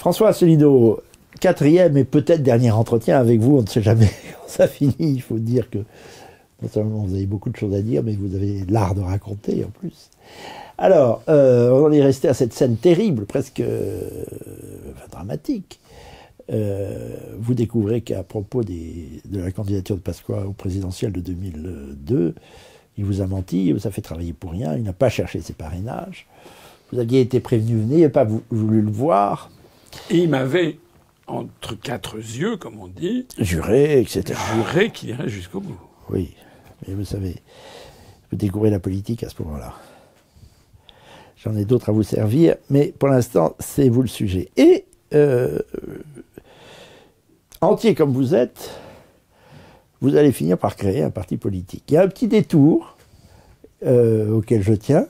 François Asselineau, quatrième et peut-être dernier entretien avec vous, on ne sait jamais quand ça finit. Il faut dire que non seulement vous avez beaucoup de choses à dire, mais vous avez l'art de raconter en plus. Alors, on en est resté à cette scène terrible, presque dramatique. Vous découvrez qu'à propos de la candidature de Pasqua au présidentiel de 2002, il vous a menti, il vous a fait travailler pour rien, il n'a pas cherché ses parrainages. Vous aviez été prévenu, vous n'avez pas voulu le voir. Et il m'avait, entre quatre yeux, comme on dit, juré, etc. Juré qu'il irait jusqu'au bout. Oui, mais vous savez, vous découvrez la politique à ce moment-là. J'en ai d'autres à vous servir, mais pour l'instant, c'est vous le sujet. Et, entier comme vous êtes, vous allez finir par créer un parti politique. Il y a un petit détour auquel je tiens,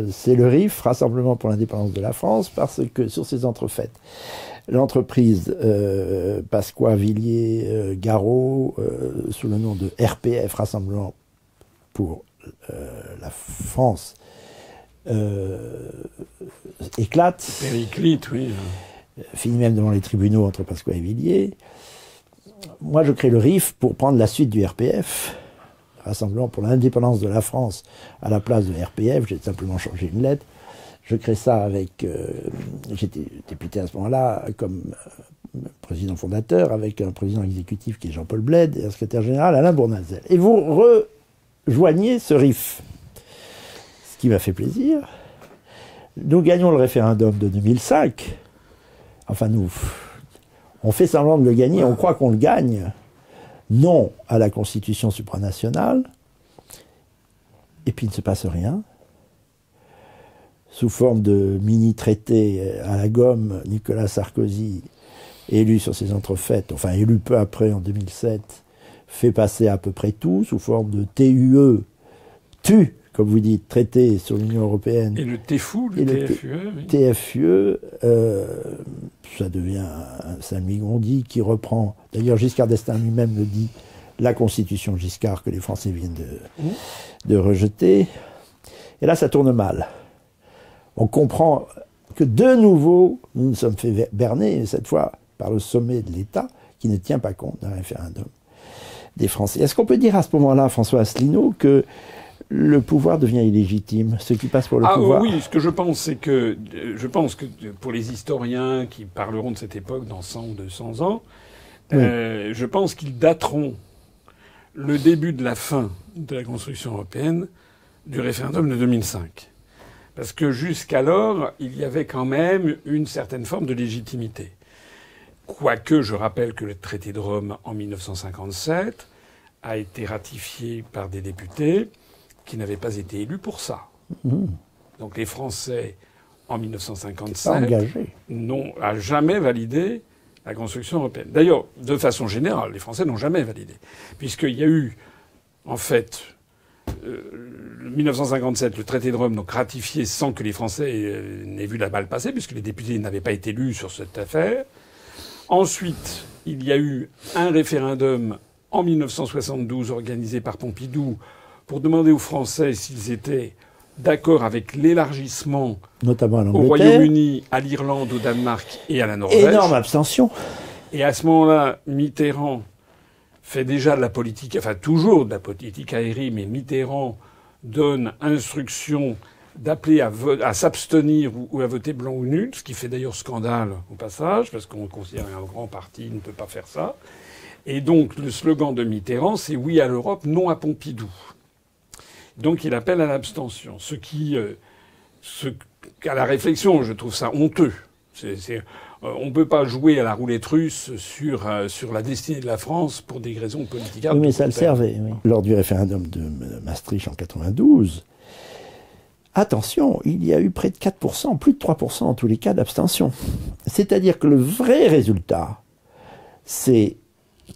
c'est le RIF, Rassemblement pour l'indépendance de la France, parce que sur ces entrefaites, l'entreprise Pasqua Villiers Garot, sous le nom de RPF, Rassemblement pour la France, éclate. Périclite, oui. Finit même devant les tribunaux entre Pasqua et Villiers. Moi, je crée le RIF pour prendre la suite du RPF, Rassemblement pour l'indépendance de la France, à la place de RPF. J'ai simplement changé une lettre. Je crée ça avec... j'étais député à ce moment-là comme président fondateur, avec un président exécutif qui est Jean-Paul Bled et un secrétaire général Alain Bournazel. Et vous rejoignez ce RIF. Ce qui m'a fait plaisir. Nous gagnons le référendum de 2005. Enfin, on fait semblant de le gagner, on croit qu'on le gagne. Non à la Constitution supranationale. Et puis il ne se passe rien. Sous forme de mini-traité à la gomme, Nicolas Sarkozy, élu sur ces entrefaites, enfin élu peu après en 2007, fait passer à peu près tout, sous forme de TUE, comme vous dites, traité sur l'Union européenne. Et le TFU, le TFUE. Oui. TFUE, ça devient un Saint-Louis-Gondi qui reprend, d'ailleurs Giscard d'Estaing lui-même le dit, la Constitution Giscard que les Français viennent de rejeter. Et là, ça tourne mal. On comprend que de nouveau, nous nous sommes fait berner, cette fois par le sommet de l'État, qui ne tient pas compte d'un référendum des Français. Est-ce qu'on peut dire à ce moment-là, François Asselineau, que le pouvoir devient illégitime, ce qui passe pour le pouvoir? Oui, ce que je pense, c'est que pour les historiens qui parleront de cette époque dans 100 ou 200 ans, je pense qu'ils dateront le début de la fin de la construction européenne du référendum de 2005. Parce que jusqu'alors, il y avait quand même une certaine forme de légitimité. Quoique, je rappelle que le traité de Rome en 1957 a été ratifié par des députés qui n'avaient pas été élus pour ça. Donc les Français, en 1957, n'ont jamais validé la construction européenne. D'ailleurs, de façon générale, les Français n'ont jamais validé. Puisqu'il y a eu, en fait, 1957, le traité de Rome, donc ratifié sans que les Français n'aient vu la balle passer, puisque les députés n'avaient pas été élus sur cette affaire. Ensuite, il y a eu un référendum en 1972 organisé par Pompidou pour demander aux Français s'ils étaient d'accord avec l'élargissement notamment à au Royaume-Uni, à l'Irlande, au Danemark et à la Norvège. Énorme abstention. Et à ce moment-là, Mitterrand fait déjà de la politique, enfin toujours de la politique aérienne, mais Mitterrand donne instruction d'appeler à s'abstenir ou à voter blanc ou nul, ce qui fait d'ailleurs scandale au passage, parce qu'on considère qu'un grand parti ne peut pas faire ça. Et donc le slogan de Mitterrand, c'est « Oui à l'Europe, non à Pompidou ». Donc il appelle à l'abstention, ce qui, à la réflexion, je trouve ça honteux. On ne peut pas jouer à la roulette russe sur la destinée de la France pour des raisons politiques. Oui, mais ça le servait. Oui. Lors du référendum de Maastricht en 92, attention, il y a eu près de 4%, plus de 3% en tous les cas d'abstention. C'est-à-dire que le vrai résultat, c'est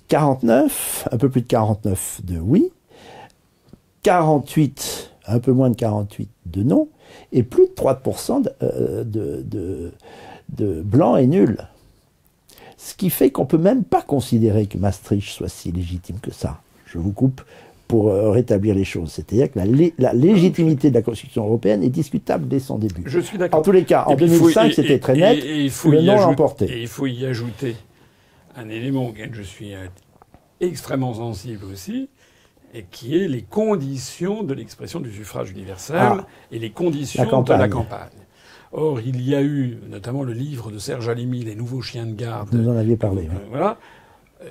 49, un peu plus de 49 de oui, 48, un peu moins de 48 de non, et plus de 3% de blanc et nul. Ce qui fait qu'on ne peut même pas considérer que Maastricht soit si légitime que ça. Je vous coupe pour rétablir les choses. C'est-à-dire que la légitimité de la Constitution européenne est discutable dès son début. Je suis d'accord. En tous les cas, en 2005, c'était très net, le non l'emportait. Et il faut y ajouter un élément auquel je suis extrêmement sensible aussi, et qui est les conditions de l'expression du suffrage universel et les conditions de la campagne. Or, il y a eu, notamment le livre de Serge Halimi, Les nouveaux chiens de garde. Vous en aviez parlé. Voilà.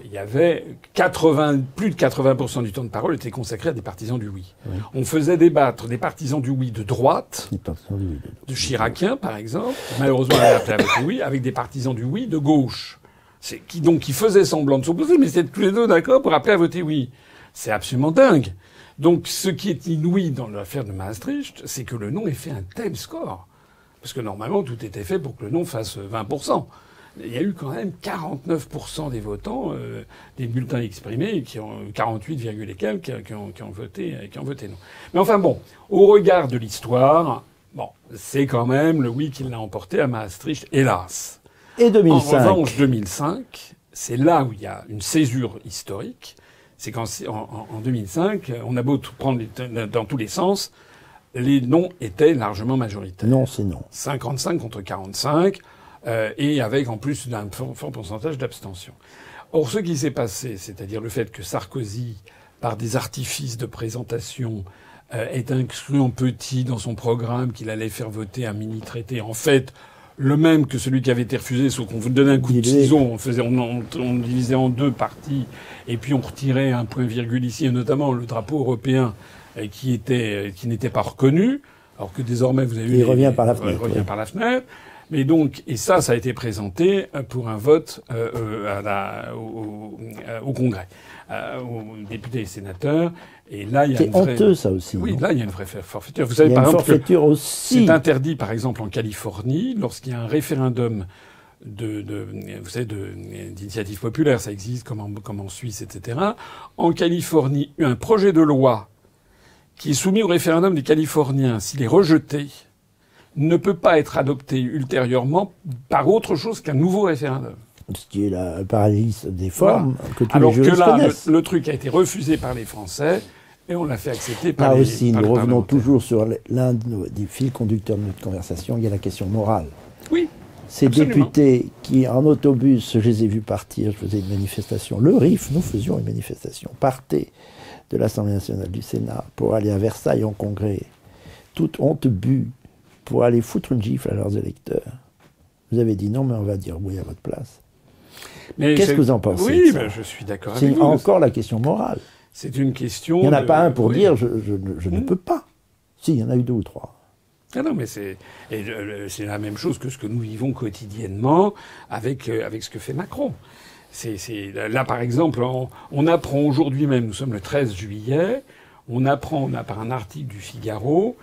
Il y avait plus de 80% du temps de parole était consacré à des partisans du oui. On faisait débattre des partisans du oui de droite, de chiraciens par exemple, malheureusement on avait appelé à voter oui, avec des partisans du oui de gauche, qui faisaient semblant de s'opposer, mais c'était tous les deux d'accord pour appeler à voter oui. C'est absolument dingue. Donc ce qui est inouï dans l'affaire de Maastricht, c'est que le non ait fait un tel score. Parce que normalement, tout était fait pour que le non fasse 20%. Il y a eu quand même 49% des votants, des bulletins exprimés, qui ont 48, et quelques, qui ont voté non. Mais enfin bon, au regard de l'histoire, bon, c'est quand même le oui qui l'a emporté à Maastricht, hélas. Et 2005. En revanche, 2005, c'est là où il y a une césure historique. C'est qu'en 2005, on a beau tout prendre dans tous les sens, les non étaient largement majoritaires. Non, c'est non. 55 contre 45, et avec en plus un fort pourcentage d'abstention. Or, ce qui s'est passé, c'est-à-dire le fait que Sarkozy, par des artifices de présentation, ait inclus en petit dans son programme qu'il allait faire voter un mini-traité, en fait, le même que celui qui avait été refusé, sauf qu'on vous donnait un coup de ciseau, on divisait en deux parties, et puis on retirait un point-virgule ici, et notamment le drapeau européen, qui n'était pas reconnu, alors que désormais vous avez vu... Il revient par la fenêtre. Il revient par la fenêtre. Mais donc, et ça a été présenté pour un vote au Congrès, aux députés et sénateurs. Et là, il y a honteux, ça aussi. Oui, non, là, il y a une vraie forfaiture. Vous savez, par exemple, forfaiture aussi. C'est interdit, par exemple, en Californie, lorsqu'il y a un référendum vous savez, d'initiative populaire, ça existe comme en Suisse, etc. En Californie, un projet de loi qui est soumis au référendum des Californiens, s'il est rejeté, ne peut pas être adopté ultérieurement par autre chose qu'un nouveau référendum. Ce qui est le paralyse des formes que tous Alors les juristes connaissent. Le truc a été refusé par les Français et on l'a fait accepter par Là les aussi, par nous les revenons parlementaires. toujours sur l'un des fils conducteurs de notre conversation, il y a la question morale. Oui. Ces Absolument. députés qui, en autobus, je les ai vus partir, je faisais une manifestation, le RIF, nous faisions une manifestation, partaient de l'Assemblée nationale du Sénat pour aller à Versailles en congrès, toute honte bue, pour aller foutre une gifle à leurs électeurs. Vous avez dit non, mais on va dire oui à votre place. Qu'est-ce que vous en pensez? Oui, ben, je suis d'accord avec C'est vous. encore la question morale. C'est une question... Il n'y en a pas un pour oui. dire je ne peux pas. Si, il y en a eu deux ou trois. Ah non, mais c'est la même chose que ce que nous vivons quotidiennement avec ce que fait Macron. Là, par exemple, on apprend aujourd'hui même, nous sommes le 13 juillet, on apprend par un article du Figaro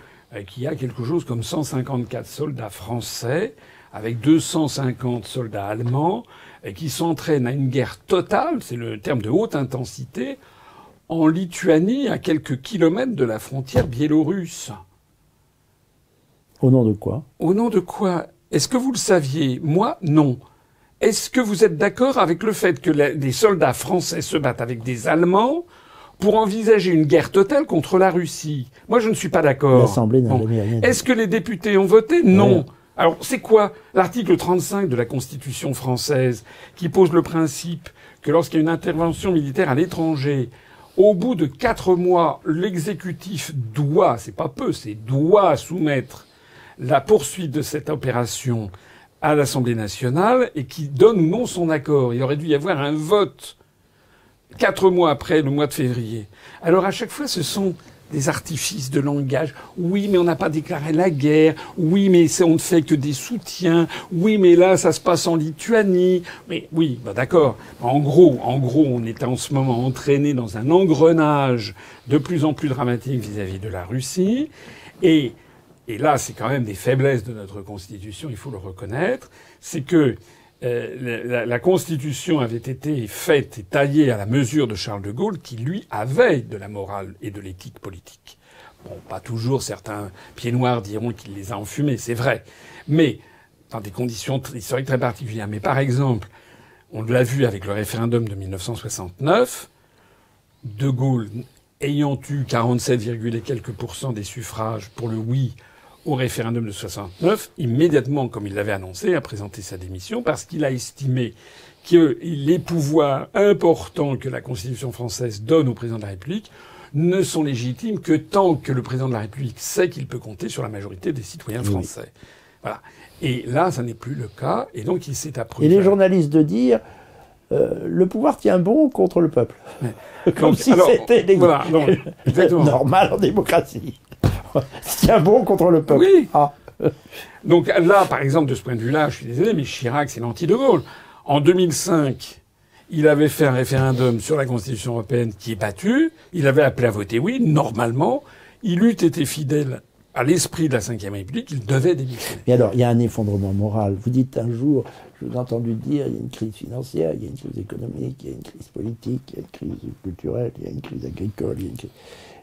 qu'il y a quelque chose comme 154 soldats français avec 250 soldats allemands qui s'entraînent à une guerre totale, c'est le terme de haute intensité, en Lituanie, à quelques kilomètres de la frontière biélorusse. Au nom de quoi? Au nom de quoi? Est-ce que vous le saviez? Moi, non. Est-ce que vous êtes d'accord avec le fait que les soldats français se battent avec des Allemands pour envisager une guerre totale contre la Russie? Moi, je ne suis pas d'accord. L'Assemblée n'a jamais rien dit. Est-ce que les députés ont voté? Non. Alors, c'est quoi l'article 35 de la Constitution française qui pose le principe que lorsqu'il y a une intervention militaire à l'étranger, au bout de 4 mois, l'exécutif doit, c'est pas peu, c'est doit soumettre la poursuite de cette opération à l'Assemblée nationale et qui donne ou non son accord. Il aurait dû y avoir un vote 4 mois après le mois de février. Alors à chaque fois, ce sont des artifices de langage. Oui, mais on n'a pas déclaré la guerre. Oui, mais on ne fait que des soutiens. Oui, mais là, ça se passe en Lituanie. Mais oui, bah d'accord. En gros, on est en ce moment entraîné dans un engrenage de plus en plus dramatique vis-à-vis de la Russie. Et là, c'est quand même des faiblesses de notre Constitution, il faut le reconnaître. C'est que la Constitution avait été faite et taillée à la mesure de Charles de Gaulle, qui, lui, avait de la morale et de l'éthique politique. Bon, pas toujours, certains pieds noirs diront qu'il les a enfumés, c'est vrai. Mais dans des conditions historiques très particulières. Mais par exemple, on l'a vu avec le référendum de 1969, de Gaulle ayant eu 47, et quelques % des suffrages pour le oui au référendum de 69, immédiatement, comme il l'avait annoncé, a présenté sa démission parce qu'il a estimé que les pouvoirs importants que la Constitution française donne au président de la République ne sont légitimes que tant que le président de la République sait qu'il peut compter sur la majorité des citoyens français. Voilà. Et là, ça n'est plus le cas, et donc il s'est approuvé. Et les journalistes de dire le pouvoir tient bon contre le peuple. Comme donc, si c'était voilà, normal en démocratie. Tient bon contre le peuple. Oui. Ah. Donc là, par exemple, de ce point de vue-là, je suis désolé, mais Chirac, c'est l'anti-De Gaulle. En 2005, il avait fait un référendum sur la Constitution européenne qui est battu. Il avait appelé à voter oui. Normalement, il eût été fidèle à l'esprit de la Ve République, il devait démissionner. Mais alors, il y a un effondrement moral. Vous dites un jour, je vous ai entendu dire, il y a une crise financière, il y a une crise économique, il y a une crise politique, il y a une crise culturelle, il y a une crise agricole.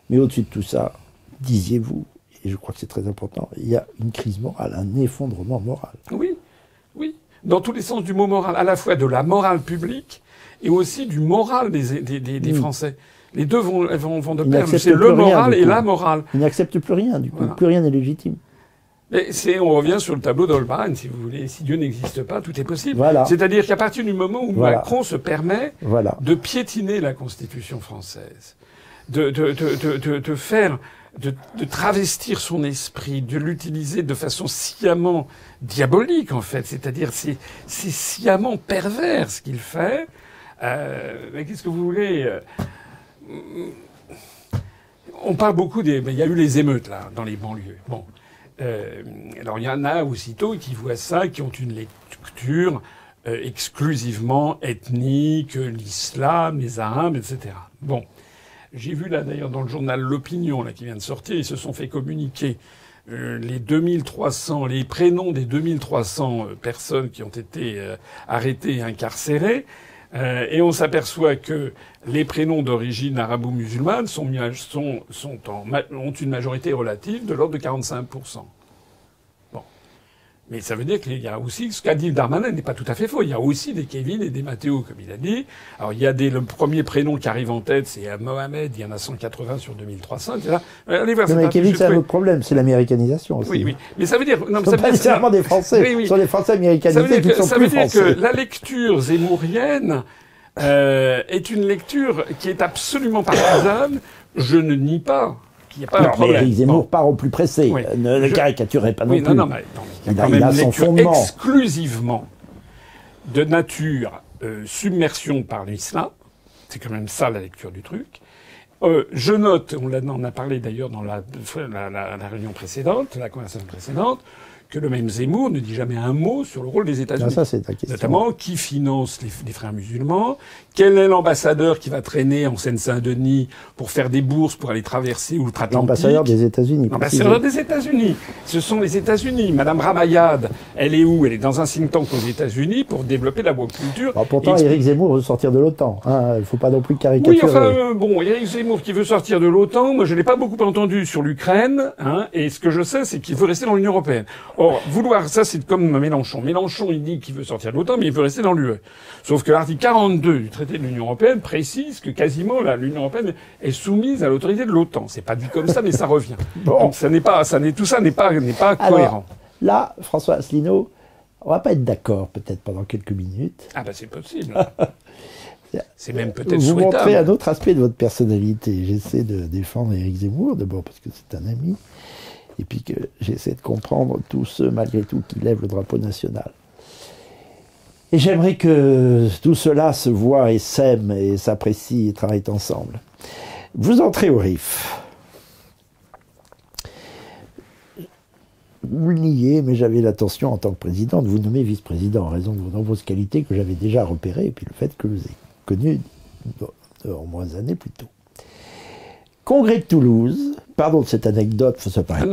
Mais au-dessus de tout ça, disiez-vous, et je crois que c'est très important, il y a une crise morale, un effondrement moral. Oui, oui. Dans tous les sens du mot moral, à la fois de la morale publique et aussi du moral des Français. Les deux vont de pair. C'est le moral et la morale. Ils n'acceptent plus rien, du coup. Voilà. Plus rien n'est légitime. Mais on revient sur le tableau d'Holbein, si vous voulez. Si Dieu n'existe pas, tout est possible. Voilà. C'est-à-dire qu'à partir du moment où Macron se permet de piétiner la Constitution française, de faire, de travestir son esprit, de l'utiliser de façon sciemment diabolique, en fait. C'est-à-dire, c'est sciemment pervers ce qu'il fait. Mais qu'est-ce que vous voulez? On parle beaucoup il y a eu les émeutes, là, dans les banlieues. Bon. Alors, il y en a aussitôt qui voient ça, qui ont une lecture exclusivement ethnique, l'islam, les arabes, etc. Bon. J'ai vu, là, d'ailleurs, dans le journal L'Opinion, là, qui vient de sortir, ils se sont fait communiquer les prénoms des 2300 personnes qui ont été arrêtées et incarcérées. Et on s'aperçoit que les prénoms d'origine arabo-musulmane ont une majorité relative de l'ordre de 45%. Bon. Mais ça veut dire qu'il y a aussi, ce qu'a dit Darmanin n'est pas tout à fait faux. Il y a aussi des Kevin et des Mathéo, comme il a dit. Alors, il y a le premier prénom qui arrive en tête, c'est Mohamed. Il y en a 180 sur 2300, etc. Allez voir, mais Kevin, c'est un autre problème. C'est l'américanisation aussi. Oui, oui. Mais ça veut dire, non, ça pas nécessairement des Français. Oui, oui. Ce sont des Français américanisés qui ne sont plus français. Ça veut dire que la lecture zémourienne, est une lecture qui est absolument partisane. Je ne nie pas qu'il n'y a pas de problème. Mais Éric Zemmour part au plus pressé. Oui. Ne le caricaturez pas non plus. Non, mais il y a quand même une lecture exclusivement de nature submersion par l'islam. C'est quand même ça la lecture du truc. Je note, on en a parlé d'ailleurs dans la réunion précédente, la conversation précédente, que le même Zemmour ne dit jamais un mot sur le rôle des États-Unis. Ça, c'est ta question. Notamment, qui finance les frères musulmans? Quel est l'ambassadeur qui va traîner en Seine-Saint-Denis pour faire des bourses pour aller traverser outre-Atlantique? L'ambassadeur des États-Unis. L'ambassadeur des États-Unis. Ce sont les États-Unis. Madame Ramayad, elle est où? Elle est dans un think tank aux États-Unis pour développer la culture. Alors pourtant, Éric Zemmour veut sortir de l'OTAN. Hein, il ne faut pas non plus caricaturer. Oui, enfin, bon, Éric Zemmour qui veut sortir de l'OTAN, moi je l'ai pas beaucoup entendu sur l'Ukraine, hein, et ce que je sais, c'est qu'il veut rester dans l'Union européenne. Or, vouloir, ça c'est comme Mélenchon. Mélenchon, il dit qu'il veut sortir de l'OTAN, mais il veut rester dans l'UE. Sauf que l'article 42 du traité de l'Union européenne précise que quasiment l'Union européenne est soumise à l'autorité de l'OTAN. C'est pas dit comme ça, mais ça revient. Bon. Donc tout ça n'est pas cohérent. Alors, là, François Asselineau, on va pas être d'accord peut-être pendant quelques minutes. Ah ben c'est possible. C'est même peut-être souhaitable. Vous montrez un autre aspect de votre personnalité. J'essaie de défendre Éric Zemmour, d'abord parce que c'est un ami, et puis que j'essaie de comprendre tous ceux, malgré tout, qui lèvent le drapeau national. Et j'aimerais que tout cela se voit et s'aime et s'apprécie et travaille ensemble. Vous entrez au RIF. Vous le niez, mais j'avais l'intention, en tant que président, de vous nommer vice-président, en raison de vos nombreuses qualités que j'avais déjà repérées, et puis le fait que je vous ai connu de nombreuses années plus tôt. Congrès de Toulouse, pardon de cette anecdote, ça paraît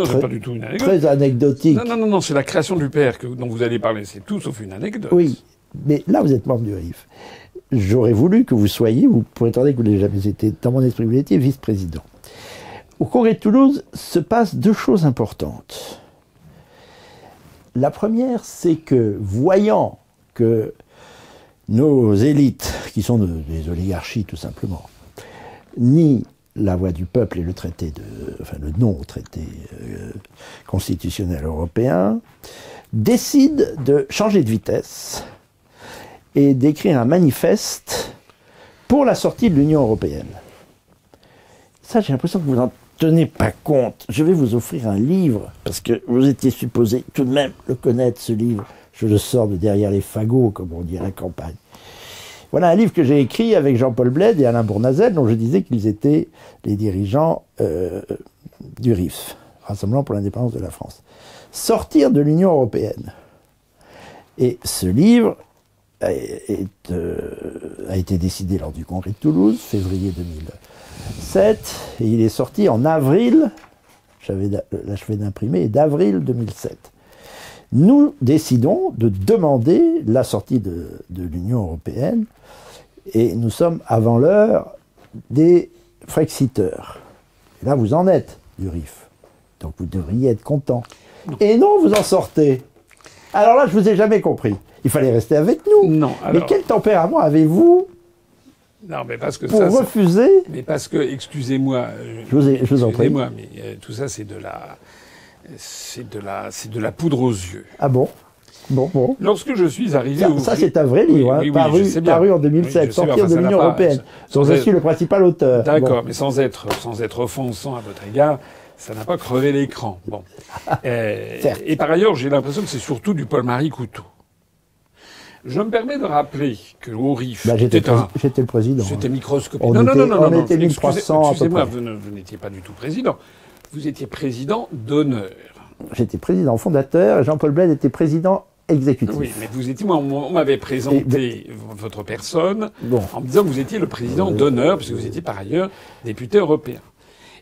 très anecdotique. Non, c'est la création du PR dont vous allez parler, c'est tout sauf une anecdote. Oui, mais là vous êtes membre du RIF. J'aurais voulu que vous soyez, vous prétendez que vous n'avez jamais été, dans mon esprit, vous étiez vice-président. Au Congrès de Toulouse se passent deux choses importantes. La première, c'est que, voyant que nos élites, qui sont des oligarchies tout simplement, nient la voix du peuple et le le non-traité constitutionnel européen, décide de changer de vitesse et d'écrire un manifeste pour la sortie de l'Union européenne. Ça, j'ai l'impression que vous n'en tenez pas compte. Je vais vous offrir un livre, parce que vous étiez supposé tout de même le connaître, ce livre. Je le sors de derrière les fagots, comme on dit à la campagne. Voilà un livre que j'ai écrit avec Jean-Paul Bled et Alain Bournazel, dont je disais qu'ils étaient les dirigeants du RIF, Rassemblement pour l'indépendance de la France. Sortir de l'Union européenne. Et ce livre a été décidé lors du congrès de Toulouse, février 2007, et il est sorti en avril, j'avais l'achevé d'imprimer, et d'avril 2007. Nous décidons de demander la sortie de l'Union européenne, et nous sommes avant l'heure des Frexiteurs. Et là, vous en êtes du RIF. Donc vous devriez être content. Et non, vous en sortez. Alors là, je vous ai jamais compris. Il fallait rester avec nous. Non. Alors... Mais quel tempérament avez-vous non, mais parce que pour refuser? Mais parce que, excusez-moi. Je vous en prie. Excusez-moi, mais tout ça, c'est de la poudre aux yeux. Ah bon? Bon. Lorsque je suis arrivé ça c'est un vrai livre, oui, paru en 2007, Sortir de l'Union européenne, dont je suis le principal auteur. D'accord, mais sans être offensant à votre égard, ça n'a pas crevé l'écran. Bon. Et par ailleurs, j'ai l'impression que c'est surtout du Paul-Marie Couteau. Je me permets de rappeler que au RIF... j'étais le président. C'était microscopique. On était 1300 excusez-moi, vous n'étiez pas du tout président. Vous étiez président d'honneur. J'étais président fondateur et Jean-Paul Bled était président exécutif. Oui, mais vous étiez... Moi, on m'avait présenté votre personne en me disant que vous étiez le président d'honneur, puisque vous étiez par ailleurs député européen.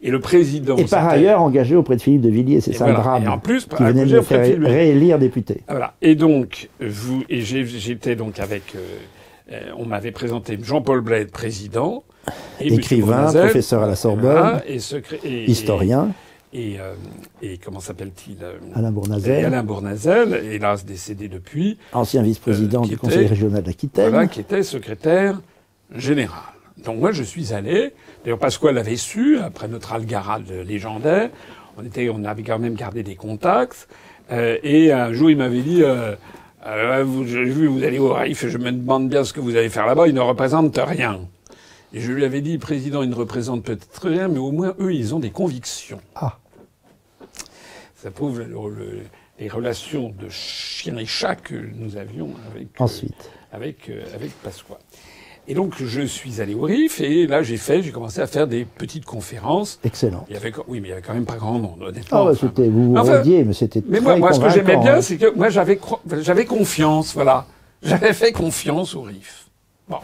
Et le président... Et par ailleurs engagé auprès de Philippe de Villiers, c'est ça le drame. Et en plus, qui venait de me faire réélire député. Voilà. Et donc, j'étais donc avec... on m'avait présenté Jean-Paul Bled, président. Et écrivain, professeur à la Sorbonne, historien. Et comment s'appelle-t-il Alain Bournazel. Alain Bournazel, hélas décédé depuis. Ancien vice-président du Conseil régional d'Aquitaine. Voilà, qui était secrétaire général. Donc moi, je suis allé. D'ailleurs, Pasquale avait su, après notre algarade légendaire, on avait quand même gardé des contacts. Et un jour, il m'avait dit, j'ai vu, vous allez au RIF, je me demande bien ce que vous allez faire là-bas, il ne représente rien. Et je lui avais dit, président, il ne représente peut-être rien, mais au moins, eux, ils ont des convictions. Ah. Ça prouve les relations de chien et chat que nous avions avec Pasqua. Et donc, je suis allé au RIF, et là, j'ai commencé à faire des petites conférences. Excellent. Mais il y avait quand même pas grand monde, honnêtement. Ah, vous rôdiez, mais c'était très convaincant. Moi, ce que j'aimais bien, c'est que moi, j'avais confiance, voilà. J'avais fait confiance au RIF. Bon.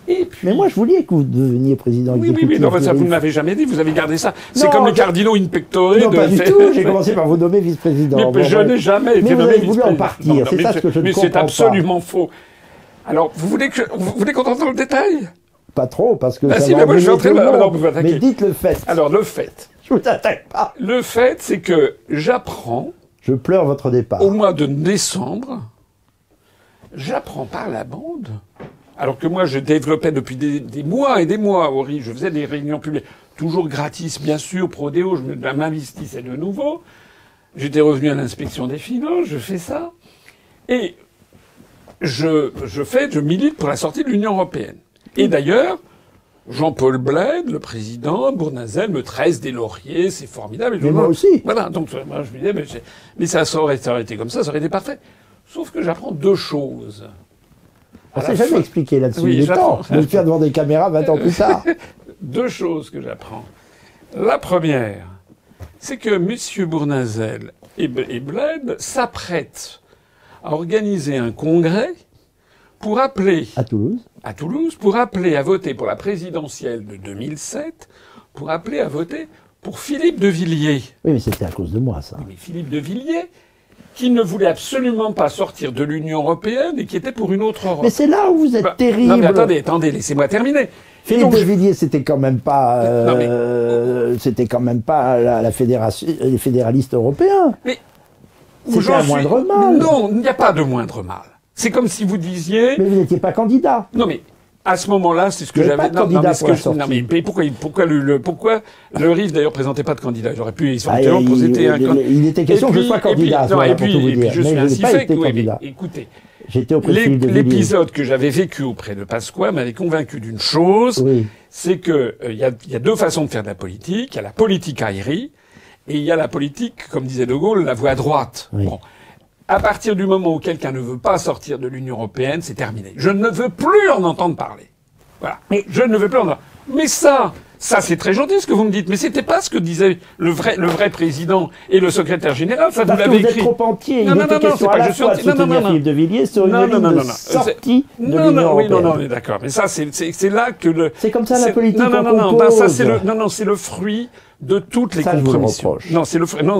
Et puis... Mais moi, je voulais que vous deveniez président exécutif. Oui, mais ça, vous ne m'avez jamais dit, vous avez gardé ça. C'est comme les cardinaux in pectore. Non, pas du tout. J'ai commencé par vous nommer vice-président. Mais je n'ai jamais été nommé vice-président. Mais vous avez voulu en partir, c'est ça ce que je ne comprends pas. Mais c'est absolument faux. Alors, vous voulez qu'on entre dans le détail? Pas trop, parce que ça va moi, je suis en train de mais dites le fait. Alors, le fait. Je vous attaque pas. Le fait, c'est que j'apprends... Je pleure votre départ. Au mois de décembre, j'apprends par la bande... Alors que moi, je développais depuis des mois et des mois au RIF. Je faisais des réunions publiques, toujours gratis, bien sûr, Prodéo, je m'investissais de nouveau. J'étais revenu à l'inspection des finances, je fais ça. Et je milite pour la sortie de l'Union européenne. Et d'ailleurs, Jean-Paul Bled, le président, Bournazel, me tresse des lauriers, c'est formidable. Mais moi aussi. Voilà, donc moi je me disais, mais ça aurait été comme ça aurait été parfait. Sauf que j'apprends deux choses. On ne s'est jamais expliqué là-dessus. Il est temps de le faire devant des caméras 20 ans plus tard. Deux choses que j'apprends. La première, c'est que M. Bournazel et Bled s'apprêtent à organiser un congrès pour appeler... À Toulouse. À Toulouse, pour appeler à voter pour la présidentielle de 2007, pour appeler à voter pour Philippe de Villiers. Oui, mais c'était à cause de moi, ça. Mais Philippe de Villiers, qui ne voulait absolument pas sortir de l'Union européenne et qui était pour une autre Europe. Mais c'est là où vous êtes terrible. Non, mais attendez, laissez-moi terminer. Philippe de Villiers, c'était quand même pas, la fédération, les fédéralistes européens. Mais c'était un moindre mal. Non, il n'y a pas de moindre mal. C'est comme si vous disiez... Mais vous n'étiez pas candidat. Non, mais À ce moment-là, c'est ce que Il y avait j'avais. pas de candidat pour la Non, sortie. mais pourquoi le RIF d'ailleurs présentait pas de candidat? J'aurais pu éventuellement poser un candidat. Il était question que je sois candidat. Et puis, je suis mais ainsi je n'ai pas fait. été Oui, candidat. mais écoutez, J'étais auprès de Philippe de Villiers. l'épisode que j'avais vécu auprès de Pasqua m'avait convaincu d'une chose, Oui. c'est que il y a deux façons de faire de la politique. Il y a la politique aérie et il y a la politique, comme disait De Gaulle, la voie droite. Oui. Bon. À partir du moment où quelqu'un ne veut pas sortir de l'Union européenne, c'est terminé. Je ne veux plus en entendre parler. Voilà. Mais je ne veux plus en entendre. Mais ça c'est très gentil ce que vous me dites. Mais c'était pas ce que disait le vrai président et le secrétaire général. Ça, vous l'avez écrit. Vous êtes trop entier. Non, Il non, était non, question c'est à pas la que je suis fois de entier. Non, non, soutenir non, Philippe de Villiers sur une Non, ligne non, de non. sortie de Non, l'Union non, oui, non, européenne. non, on est d'accord. Mais ça, c'est là que le. C'est comme ça la politique Non, non, qu'on non, compose. ça c'est le fruit de toutes les Ça, je vous le compromissions. reproche. Non,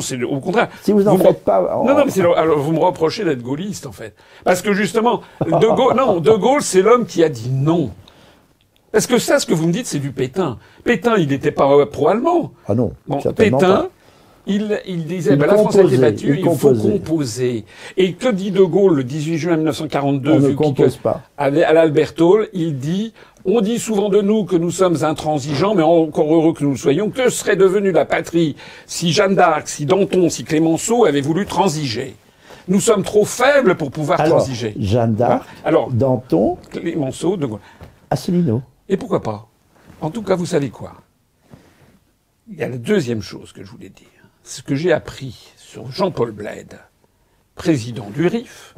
c'est au contraire. Si vous n'en faites pas. Non, non, mais alors vous me reprochez d'être gaulliste, en fait. Parce que justement, De Gaulle, c'est l'homme qui a dit non. Parce que ça, ce que vous me dites, c'est du Pétain. Pétain, il n'était pas pro-allemand. Ah non, Bon, certainement Pétain, pas. il disait, la France a été battue, il faut composer. Et que dit De Gaulle le 18 juin 1942, On ne compose pas. à l'Albert Hall, il dit, on dit souvent de nous que nous sommes intransigeants, mais encore heureux que nous le soyons. Que serait devenue la patrie si Jeanne d'Arc, si Danton, si Clémenceau avaient voulu transiger? Nous sommes trop faibles pour pouvoir transiger. Jeanne d'Arc, Danton, Clémenceau, De Gaulle. Asselineau. Et pourquoi pas? En tout cas, vous savez quoi? Il y a la deuxième chose que je voulais dire. Ce que j'ai appris sur Jean-Paul Bled, président du RIF,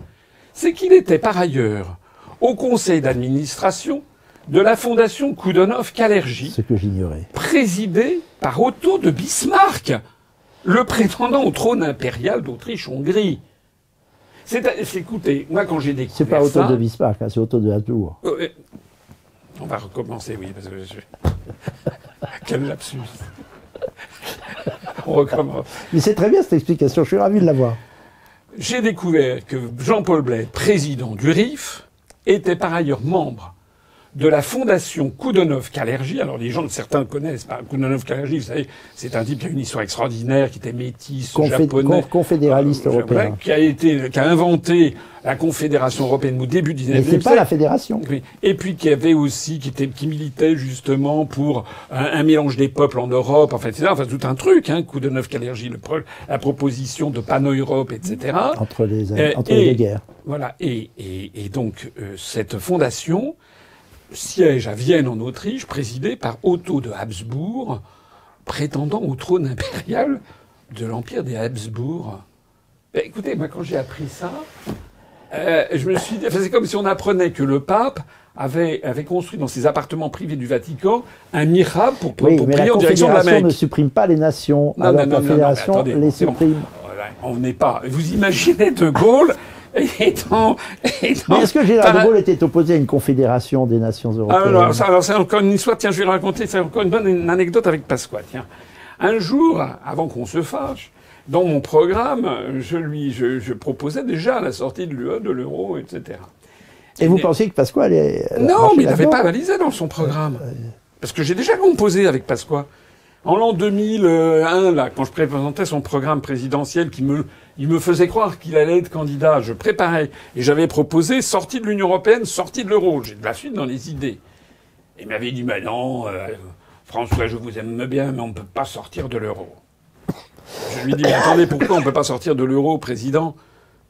c'est qu'il était par ailleurs au conseil d'administration de la fondation Koudonov-Kalergi. Ce que j'ignorais. Présidée par Otto de Bismarck, le prétendant au trône impérial d'Autriche-Hongrie. Écoutez, moi quand j'ai découvert c'est pas Otto ça, de Bismarck, c'est Otto de Habsbourg. On va recommencer, oui, parce que quel lapsus. On recommence. Mais c'est très bien cette explication, je suis ravi de l'avoir. J'ai découvert que Jean-Paul Bled, président du RIF, était par ailleurs membre de la fondation Koudonov-Kalergi. Alors certains connaissent pas Koudonov-Kalergi, vous savez, c'est un type qui a une histoire extraordinaire, qui était métis, japonais, confédéraliste européen, qui a inventé la Confédération européenne au début du 19e siècle. Mais c'est pas la fédération. Et puis qui avait aussi, qui militait justement pour un mélange des peuples en Europe, enfin, etc. Enfin, tout un truc, hein, Koudonov-Kalergi, la proposition de pan-Europe, etc. Entre les deux guerres. Voilà. Et donc, cette fondation siège à Vienne, en Autriche, présidée par Otto de Habsbourg, prétendant au trône impérial de l'Empire des Habsbourg. Écoutez, moi, quand j'ai appris ça, je me suis dit, c'est comme si on apprenait que le pape avait construit dans ses appartements privés du Vatican un mihrab pour prier en direction de la Mecque. La Confédération ne supprime pas les nations, alors la Fédération les supprime. On n'est pas... Vous imaginez De Gaulle Mais est-ce que Général de Gaulle était opposé à une confédération des nations européennes? Alors c'est encore une histoire, tiens, je vais raconter, c'est encore une bonne anecdote avec Pasqua, tiens. Un jour, avant qu'on se fâche, dans mon programme, je proposais déjà la sortie de l'UE, de l'euro, etc. Et vous pensiez que Pasqua allait... Non, mais il n'avait pas validé dans son programme. Parce que j'ai déjà composé avec Pasqua. En l'an 2001, là, quand je présentais son programme présidentiel, il me faisait croire qu'il allait être candidat, je préparais. Et j'avais proposé sortie de l'Union européenne, sortie de l'euro. J'ai de la suite dans les idées. Et il m'avait dit, mais non, François, je vous aime bien, mais on ne peut pas sortir de l'euro. Je lui dis, mais attendez, pourquoi on ne peut pas sortir de l'euro, président?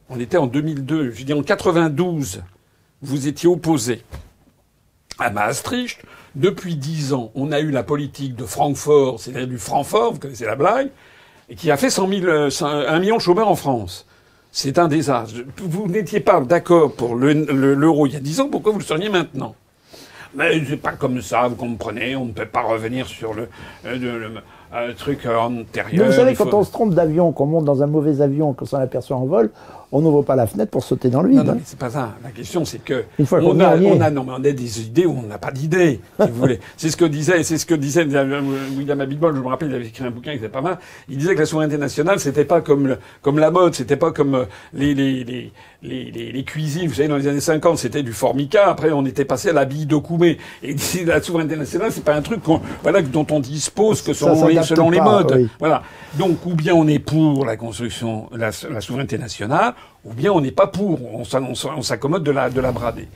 On était en 2002. Je lui dis, en 92, vous étiez opposé à Maastricht. Depuis 10 ans, on a eu la politique de Francfort, c'est-à-dire du Francfort, vous connaissez la blague, et qui a fait 1 million de chômeurs en France. C'est un désastre. Vous n'étiez pas d'accord pour l'euro il y a 10 ans, pourquoi vous le seriez maintenant? Mais c'est pas comme ça, vous comprenez, on ne peut pas revenir sur le truc antérieur. Mais vous savez, quand on se trompe d'avion, qu'on monte dans un mauvais avion, qu'on s'en aperçoit en vol, on n'ouvre pas la fenêtre pour sauter dans le vide. Non, mais c'est pas ça. La question, c'est que une fois on a des idées où on n'a pas d'idées, si vous voulez. C'est ce que disait William Abitbol. Je me rappelle, il avait écrit un bouquin qui était pas mal. Il disait que la souveraineté nationale, c'était pas comme la mode, c'était pas comme les cuisines. Vous savez, dans les années 50, c'était du formica. Après, on était passé à la bille de Koumé. Et la souveraineté nationale, c'est pas un truc dont on dispose que selon les modes. Oui. Voilà. Donc, ou bien on est pour la construction, la souveraineté nationale, ou bien on n'est pas pour. On s'accommode de la brader.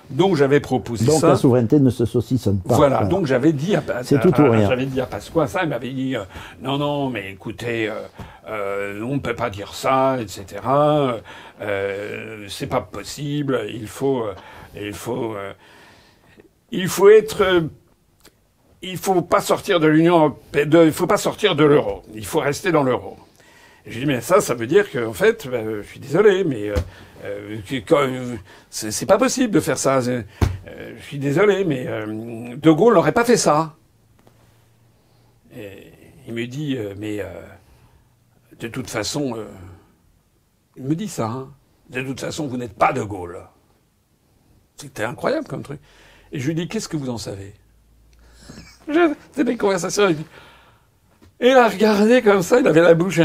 Donc j'avais proposé donc ça. la souveraineté ne se saucissonne pas. Voilà, donc j'avais dit c'est tout ou rien. J'avais dit à Pasqua ça, il m'avait dit non, mais écoutez, on ne peut pas dire ça, etc. C'est pas possible. Il faut pas sortir de l'Union européenne, il faut pas sortir de l'euro. Il faut rester dans l'euro. J'ai dit mais ça veut dire qu'en fait, je suis désolé, mais c'est pas possible de faire ça. Je suis désolé, mais De Gaulle n'aurait pas fait ça. Et il me dit de toute façon, il me dit ça. Hein, de toute façon, vous n'êtes pas De Gaulle. C'était incroyable comme truc. Et je lui dis qu'est-ce que vous en savez? C'était des conversations. Et il a regardé comme ça, il avait la bouche.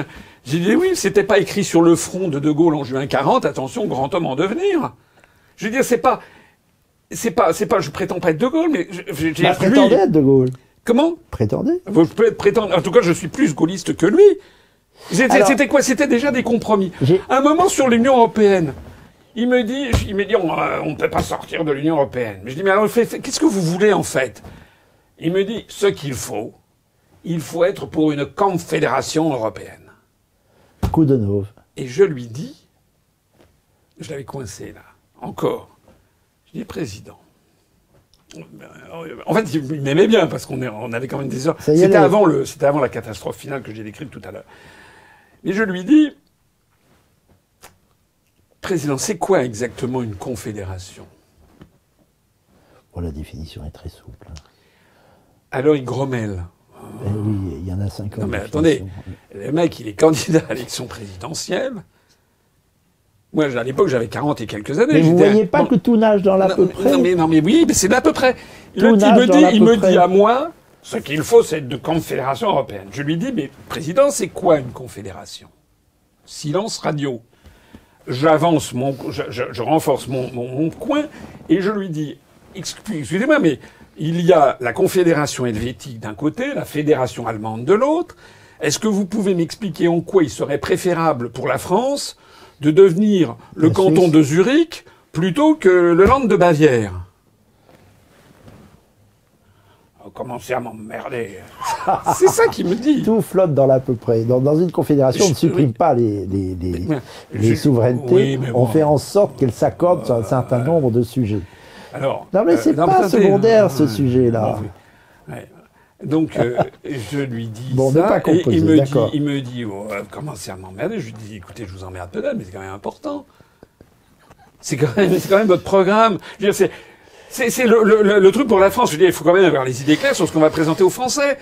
J'ai dit oui, c'était pas écrit sur le front de Gaulle en juin 40. Attention, grand homme en devenir. Je veux dire, c'est pas. Je prétends pas être De Gaulle, mais prétendez être De Gaulle. Comment? Prétendez. Je peux être prétendre. En tout cas, je suis plus gaulliste que lui. C'était quoi? C'était déjà des compromis. Un moment sur l'Union européenne. Il me dit, on peut pas sortir de l'Union européenne. Mais je dis, mais alors, qu'est-ce que vous voulez en fait? Il me dit, ce qu'il faut être pour une confédération européenne. Coup de neuve. Et je lui dis, je l'avais coincé là, encore. Je dis, président. En fait, il m'aimait bien parce qu'on avait quand même des heures. C'était avant la catastrophe finale que j'ai décrite tout à l'heure. Mais je lui dis, président, c'est quoi exactement une confédération? Bon, la définition est très souple. Alors il grommelle. Oui, il y en a 50. Non mais attendez, le mec, il est candidat à l'élection présidentielle. Moi, à l'époque, j'avais 40 et quelques années. Mais vous voyez pas que tout nage dans l'à peu près? Non mais oui, mais c'est d'à peu près. Il me dit à moi, ce qu'il faut, c'est une confédération européenne. Je lui dis, mais président, c'est quoi une confédération? Silence radio. Je renforce mon coin et je lui dis, excusez-moi, mais il y a la Confédération helvétique d'un côté, la Fédération allemande de l'autre. Est-ce que vous pouvez m'expliquer en quoi il serait préférable pour la France de devenir le canton de Zurich plutôt que le Land de Bavière? Commencez à m'emmerder. C'est ça qu'il me dit. Tout flotte dans l'à peu près. Dans une confédération, on ne supprime pas les souverainetés. Oui, on fait en sorte qu'elles s'accordent sur un certain nombre de sujets. Alors, non mais c'est pas secondaire ce sujet-là. Ouais. Donc je lui dis ça, pas composé, et il me dit commencez à m'emmerder. Je lui dis écoutez, je vous emmerde peut-être, mais c'est quand même important. C'est quand même votre programme. Je veux dire, c'est le truc pour la France. Je dis il faut quand même avoir les idées claires sur ce qu'on va présenter aux Français.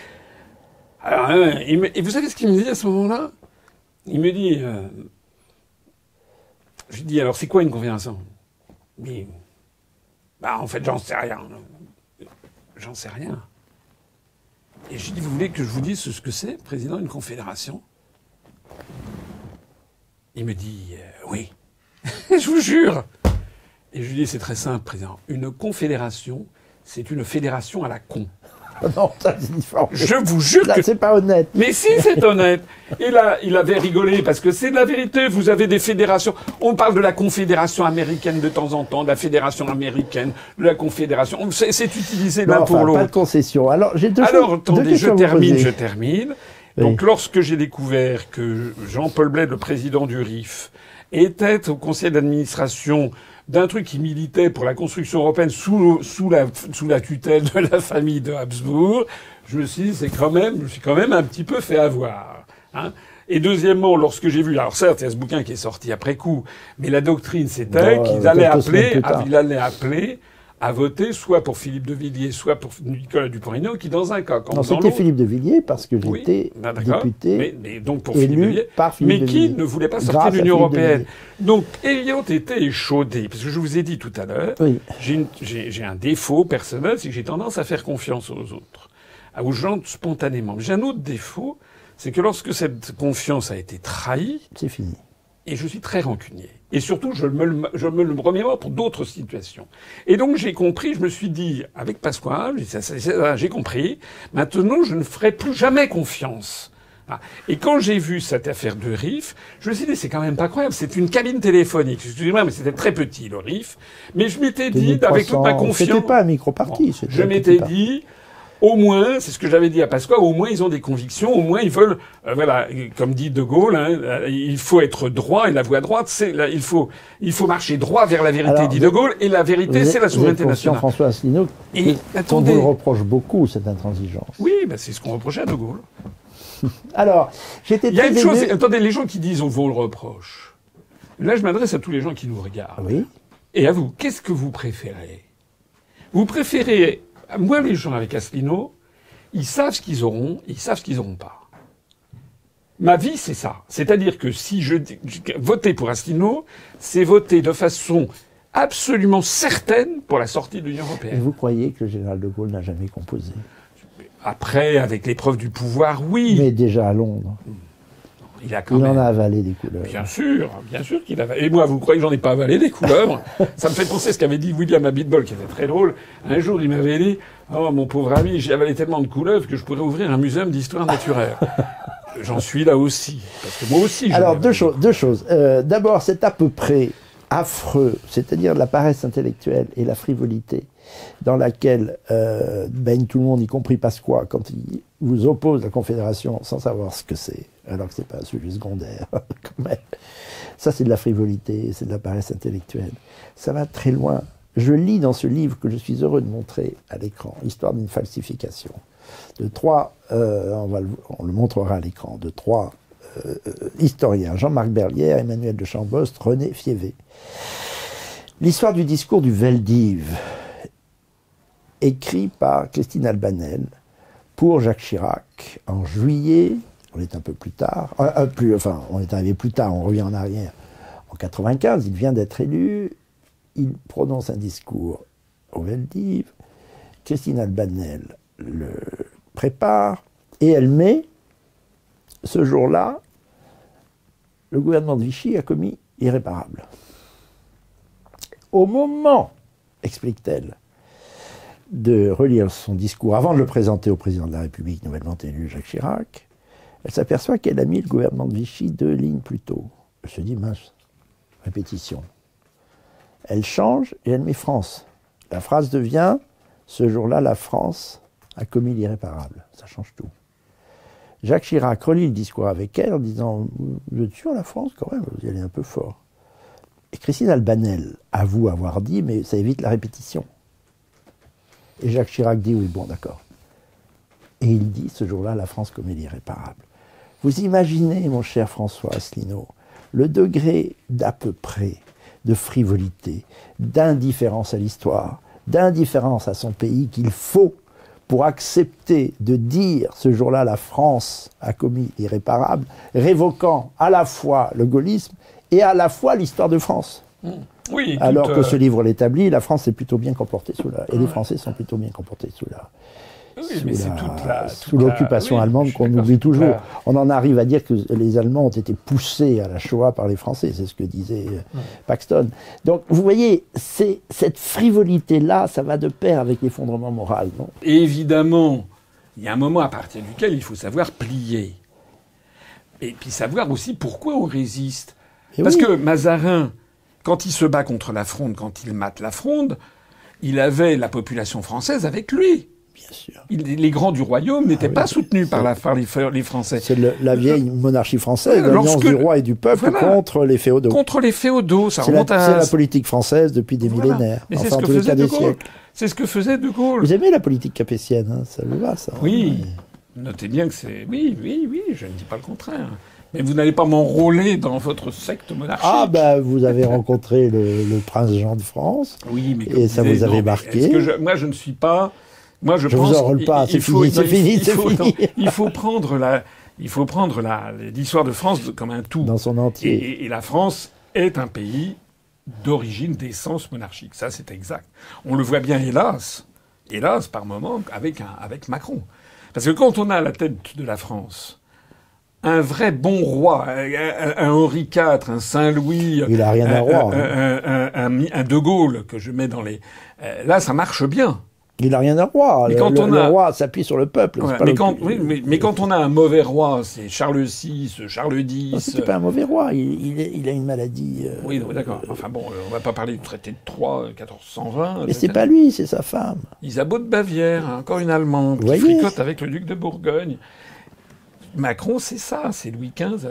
Alors, et vous savez ce qu'il me dit à ce moment-là? Il me dit je lui dis alors c'est quoi une confédération? Mais en fait, j'en sais rien. J'en sais rien. Et je lui dis, vous voulez que je vous dise ce que c'est, président, une confédération? Il me dit, oui. Je vous jure. Et je lui dis, c'est très simple, président. Une confédération, c'est une fédération à la con. Non, ça c'est différent. Je vous jure que c'est pas honnête. Mais si, c'est honnête. Et là, il avait rigolé parce que c'est de la vérité. Vous avez des fédérations. On parle de la Confédération américaine de temps en temps, de la Fédération américaine, de la Confédération. C'est utilisé l'un pour l'autre. Pas de concession. Alors, attendez, je termine. Oui. Donc, lorsque j'ai découvert que Jean-Paul Bled, le président du RIF, était au conseil d'administration d'un truc qui militait pour la construction européenne sous la tutelle de la famille de Habsbourg, je me suis dit, je me suis quand même un petit peu fait avoir. Hein. Et deuxièmement, lorsque j'ai vu, alors certes, il y a ce bouquin qui est sorti après coup, mais la doctrine c'était qu'il allait appeler à voter soit pour Philippe de Villiers, soit pour Nicolas Dupont-Aignan, qui dans un cas, non, c'était Philippe de Villiers parce que j'étais député mais donc pour Philippe de Villiers, mais qui ne voulait pas sortir de l'Union européenne. Donc, ayant été échaudé, parce que je vous ai dit tout à l'heure, j'ai un défaut personnel, c'est que j'ai tendance à faire confiance aux autres, aux gens spontanément. J'ai un autre défaut, c'est que lorsque cette confiance a été trahie, c'est fini. Et je suis très rancunier. Et surtout, je me le remémore pour d'autres situations. Et donc, j'ai compris, je me suis dit, avec Pasqua, j'ai compris, maintenant, je ne ferai plus jamais confiance Ah. Et quand j'ai vu cette affaire de RIF, je me suis dit, c'est quand même pas croyable. C'est une cabine téléphonique. Excusez-moi, mais c'était très petit, le RIF. Mais je m'étais dit, avec toute ma confiance. C'était pas un micro-parti. Bon, je m'étais dit, au moins, c'est ce que j'avais dit à Pasqua, au moins ils ont des convictions, au moins ils veulent, voilà, comme dit De Gaulle, hein, il faut être droit et la voie droite, c'est, là, il faut marcher droit vers la vérité, alors, dit De Gaulle, et la vérité, c'est la souveraineté nationale. François Asselineau, on vous le reproche beaucoup, cette intransigeance. Oui, ben c'est ce qu'on reprochait à De Gaulle. Alors, j'étais très Il y a une chose, attendez, les gens qui disent on vous le reproche. Là, je m'adresse à tous les gens qui nous regardent. Oui. Et à vous, qu'est-ce que vous préférez? Vous préférez, moi, les gens avec Asselineau, ils savent ce qu'ils auront, ils savent ce qu'ils n'auront pas. Ma vie, c'est ça. C'est-à-dire que si je voter pour Asselineau, c'est voter de façon absolument certaine pour la sortie de l'Union européenne. Et vous croyez que le général de Gaulle n'a jamais composé? Après, avec l'épreuve du pouvoir, oui. Mais déjà à Londres. Il en a avalé des couleuvres. Bien sûr qu'il a avalé. Et moi, vous croyez que j'en ai pas avalé des couleuvres? Ça me fait penser à ce qu'avait dit William Abitbol, qui était très drôle. Un jour, il m'avait dit, oh, mon pauvre ami, j'ai avalé tellement de couleuvres que je pourrais ouvrir un muséum d'histoire naturelle. J'en suis là aussi. Parce que moi aussi, alors, deux choses. D'abord, c'est à peu près affreux, c'est-à-dire la paresse intellectuelle et la frivolité, dans laquelle baigne tout le monde, y compris Pasqua, quand il vous oppose la Confédération sans savoir ce que c'est, alors que c'est pas un sujet secondaire. Quand même. Ça, c'est de la frivolité, c'est de la paresse intellectuelle. Ça va très loin. Je lis dans ce livre que je suis heureux de montrer à l'écran, Histoire d'une falsification, de trois, on le montrera à l'écran, de trois historiens, Jean-Marc Berlière, Emmanuel de Chambost, René Fievé. L'histoire du discours du Veldiv, écrit par Christine Albanel pour Jacques Chirac en juillet, on est un peu plus tard, on est arrivé plus tard, on revient en arrière, en 95, il vient d'être élu, il prononce un discours au Veldiv, Christine Albanel le prépare, et elle met, ce jour-là, le gouvernement de Vichy a commis l'irréparable. Au moment, explique-t-elle, de relire son discours, avant de le présenter au président de la République nouvellement élu, Jacques Chirac, elle s'aperçoit qu'elle a mis le gouvernement de Vichy 2 lignes plus tôt. Elle se dit, mince, répétition. Elle change et elle met France. La phrase devient, ce jour-là, la France a commis l'irréparable. Ça change tout. Jacques Chirac relit le discours avec elle en disant, vous êtes sûr, la France, quand même, vous y allez un peu fort. Et Christine Albanel avoue avoir dit, mais ça évite la répétition. Et Jacques Chirac dit, oui, bon, d'accord. Et il dit, ce jour-là, la France commet l'irréparable. Vous imaginez, mon cher François Asselineau, le degré d'à peu près de frivolité, d'indifférence à l'histoire, d'indifférence à son pays qu'il faut pour accepter de dire, ce jour-là, la France a commis l'irréparable, révoquant à la fois le gaullisme et à la fois l'histoire de France. Oui, alors que ce livre l'établit, la France est plutôt bien comportée sous la... Et les Français sont plutôt bien comportés sous la... sous l'occupation allemande qu'on oublie toujours. On en arrive à dire que les Allemands ont été poussés à la Shoah par les Français, c'est ce que disait Paxton. Donc, vous voyez, cette frivolité-là, ça va de pair avec l'effondrement moral, non? Et évidemment, il y a un moment à partir duquel il faut savoir plier. Et puis savoir aussi pourquoi on résiste. Parce que Mazarin, quand il se bat contre la Fronde, quand il mate la Fronde, il avait la population française avec lui. Bien sûr. Les grands du royaume n'étaient pas soutenus par les Français. C'est la vieille monarchie française, l'alliance du roi et du peuple contre les féodaux. Contre les féodaux, ça remonte à... C'est la politique française depuis des millénaires. Mais c'est ce que faisait De Gaulle. C'est ce que faisait De Gaulle. Vous aimez la politique capétienne, hein, ça vous va, ça? Oui. Notez bien que c'est... Oui, je ne dis pas le contraire. Mais vous n'allez pas m'enrôler dans votre secte monarchique. Ah, ben, vous avez rencontré le prince Jean de France. Oui, mais et ça vous avait marqué. Moi, je ne suis pas... Moi, je pense... vous enrôle pas, c'est fini. Il faut prendre l'histoire de France comme un tout. Dans son entier. Et la France est un pays d'origine, d'essence monarchique. Ça, c'est exact. On le voit bien, hélas, par moment, avec Macron. Parce que quand on a à la tête de la France un vrai bon roi, un Henri IV, un Saint-Louis... Il a rien à roi. Un De Gaulle, que je mets dans les... là, ça marche bien. Il n'a rien à roi. Mais le roi s'appuie sur le peuple. Ouais, mais quand on a un mauvais roi, c'est Charles VI, Charles X... C'était pas un mauvais roi, il a une maladie... Oui, d'accord. Enfin bon, on va pas parler du traité de Troyes, 1420... Mais c'est pas lui, c'est sa femme. Isabeau de Bavière, encore une Allemande, qui fricote avec le duc de Bourgogne. Macron, c'est ça, c'est Louis XV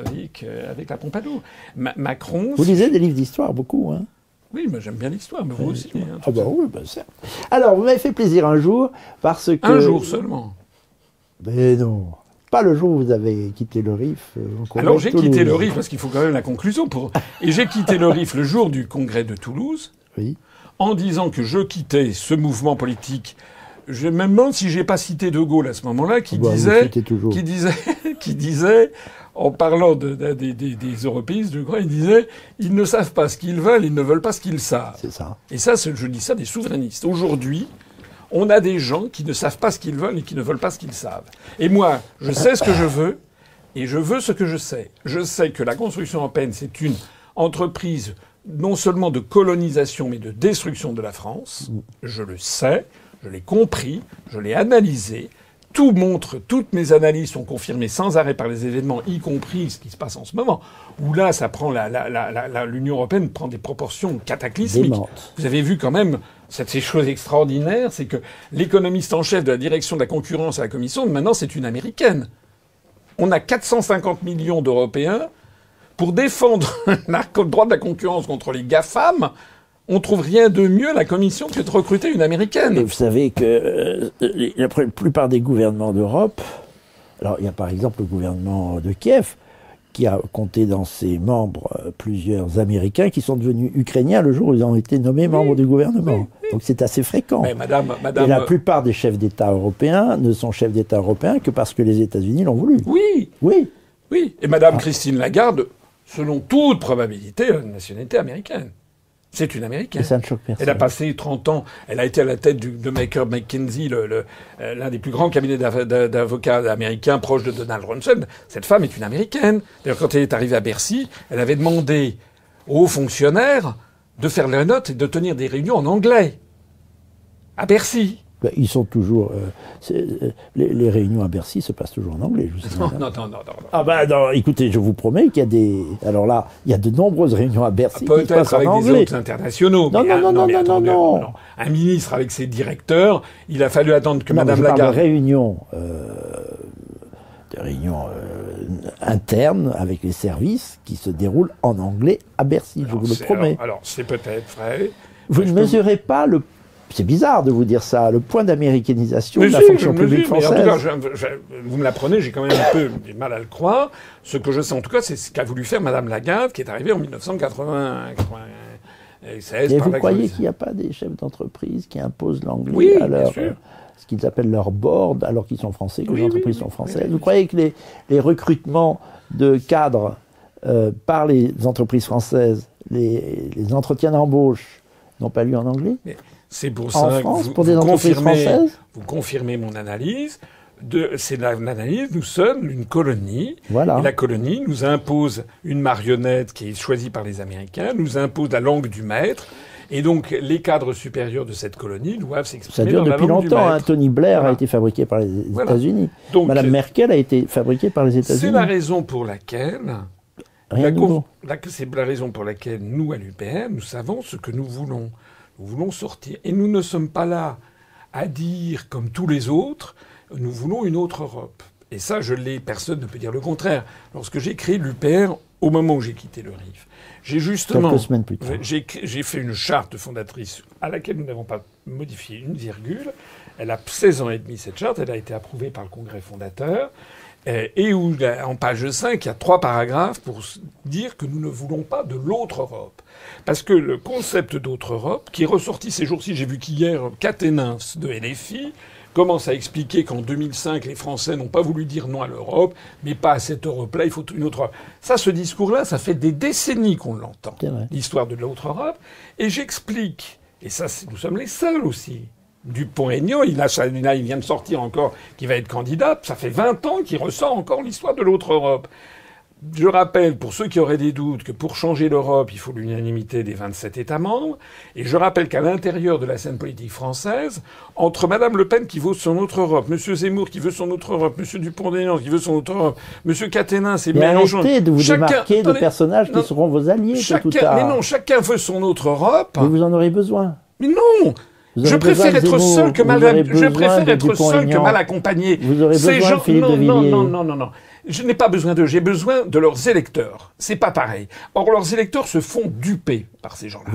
avec la Pompadour. Macron... Vous lisez des livres d'histoire, beaucoup, hein? Oui, mais j'aime bien l'histoire, mais vous aussi. Hein, ah bah oui, bah certes. Alors, vous m'avez fait plaisir un jour, parce que... Un jour seulement. Mais non, pas le jour où vous avez quitté le RIF. Alors j'ai quitté le RIF, parce qu'il faut quand même la conclusion. Et j'ai quitté le RIF le jour du congrès de Toulouse, oui. En disant que je quittais ce mouvement politique. Je me demande si j'ai pas cité De Gaulle à ce moment-là, qui disait, en parlant des européistes, je crois, il disait, ils ne savent pas ce qu'ils veulent, ils ne veulent pas ce qu'ils savent. C'est ça. Et ça, je dis ça des souverainistes. Aujourd'hui, on a des gens qui ne savent pas ce qu'ils veulent et qui ne veulent pas ce qu'ils savent. Et moi, je sais ce que je veux, et je veux ce que je sais. Je sais que la construction européenne, c'est une entreprise non seulement de colonisation, mais de destruction de la France. Je le sais. Je l'ai compris, je l'ai analysé. Tout montre, toutes mes analyses sont confirmées sans arrêt par les événements, y compris ce qui se passe en ce moment, où là, ça prend l'Union européenne prend des proportions cataclysmiques. Démente. Vous avez vu quand même ces choses extraordinaires, c'est que l'économiste en chef de la direction de la concurrence à la Commission, maintenant, c'est une Américaine. On a 450 millions d'Européens pour défendre le droit de la concurrence contre les GAFAM. On trouve rien de mieux à la Commission que de recruter une Américaine. Et vous savez que la plupart des gouvernements d'Europe, alors il y a par exemple le gouvernement de Kiev, qui a compté dans ses membres plusieurs Américains qui sont devenus Ukrainiens le jour où ils ont été nommés membres du gouvernement. Oui. Donc c'est assez fréquent. Mais madame, et la plupart des chefs d'État européens ne sont chefs d'État européens que parce que les États-Unis l'ont voulu. Oui. Oui. Oui. Et madame Christine Lagarde, selon toute probabilité, a une nationalité américaine. C'est une Américaine. Et ça ne choque personne. Elle a passé 30 ans. Elle a été à la tête de Baker McKenzie, l'un des plus grands cabinets d'avocats américains proches de Donald Rumsfeld. Cette femme est une Américaine. D'ailleurs, quand elle est arrivée à Bercy, elle avait demandé aux fonctionnaires de faire la note et de tenir des réunions en anglais. À Bercy. Ils sont toujours... les réunions à Bercy se passent toujours en anglais, je sais. Non. Ah ben non, écoutez, je vous promets qu'il y a des... Alors là, il y a de nombreuses réunions à Bercy qui se passent en anglais. Peut-être avec des hôtes internationaux. Non. Un ministre avec ses directeurs, il a fallu attendre que Madame Lagarde... Des réunions internes avec les services qui se déroulent en anglais à Bercy, je vous le promets. Alors c'est peut-être vrai. Vous ne mesurez pas le... C'est bizarre de vous dire ça, le point d'américanisation de la fonction publique française. Mais en tout cas, vous me l'apprenez, j'ai quand même un peu du mal à le croire. Ce que je sais en tout cas, c'est ce qu'a voulu faire Madame Lagarde, qui est arrivée en 1996. Et vous croyez qu'il n'y a pas des chefs d'entreprise qui imposent l'anglais à leur... ce qu'ils appellent leur board, alors qu'ils sont français, que les entreprises sont françaises. Vous croyez que les recrutements de cadres par les entreprises françaises, les entretiens d'embauche, n'ont pas lieu en anglais? C'est pour ça que vous confirmez mon analyse. C'est l'analyse, nous sommes une colonie. Voilà. Et la colonie nous impose une marionnette qui est choisie par les Américains, nous impose la langue du maître. Et donc, les cadres supérieurs de cette colonie doivent s'exprimer dans la langue du maître. Ça dure depuis longtemps. Tony Blair a été fabriqué par les États-Unis. Donc, Madame Merkel a été fabriquée par les États-Unis. C'est la raison pour laquelle... C'est la raison pour laquelle nous, à l'UPR, nous savons ce que nous voulons. Nous voulons sortir. Et nous ne sommes pas là à dire, comme tous les autres, nous voulons une autre Europe. Et ça, personne ne peut dire le contraire. Lorsque j'ai créé l'UPR, au moment où j'ai quitté le RIF, j'ai justement... Quelques semaines plus tard. J'ai fait une charte fondatrice à laquelle nous n'avons pas modifié une virgule. Elle a 16 ans et demi, cette charte. Elle a été approuvée par le Congrès fondateur. Et où, en page 5, il y a 3 paragraphes pour dire que nous ne voulons pas de l'autre Europe. Parce que le concept d'autre Europe, qui est ressorti ces jours-ci, j'ai vu qu'hier, Caténins de LFI commence à expliquer qu'en 2005, les Français n'ont pas voulu dire non à l'Europe, mais pas à cette Europe-là, il faut une autre Europe. Ça, ce discours-là, ça fait des décennies qu'on l'entend, l'histoire de l'autre Europe. Et j'explique, et ça, nous sommes les seuls aussi. Dupont-Aignan, il vient de sortir encore, qui va être candidat. Ça fait 20 ans qu'il ressort encore l'histoire de l'autre Europe. Je rappelle, pour ceux qui auraient des doutes, que pour changer l'Europe, il faut l'unanimité des 27 États membres. Et je rappelle qu'à l'intérieur de la scène politique française, entre Madame Le Pen qui veut son autre Europe, Monsieur Zemmour qui veut son autre Europe, Monsieur Dupont-Aignan qui veut son autre Europe, Monsieur Caténin, c'est Mélenchon. Arrêtez de vous démarquer de personnages qui seront vos alliés tout à l'heure. Mais non, chacun veut son autre Europe. Mais vous en aurez besoin. Mais non! Je préfère être seul que mal accompagné. Vous aurez besoin de Philippe de Villiers. Non. Je n'ai pas besoin d'eux, j'ai besoin de leurs électeurs. C'est pas pareil. Or, leurs électeurs se font duper par ces gens-là.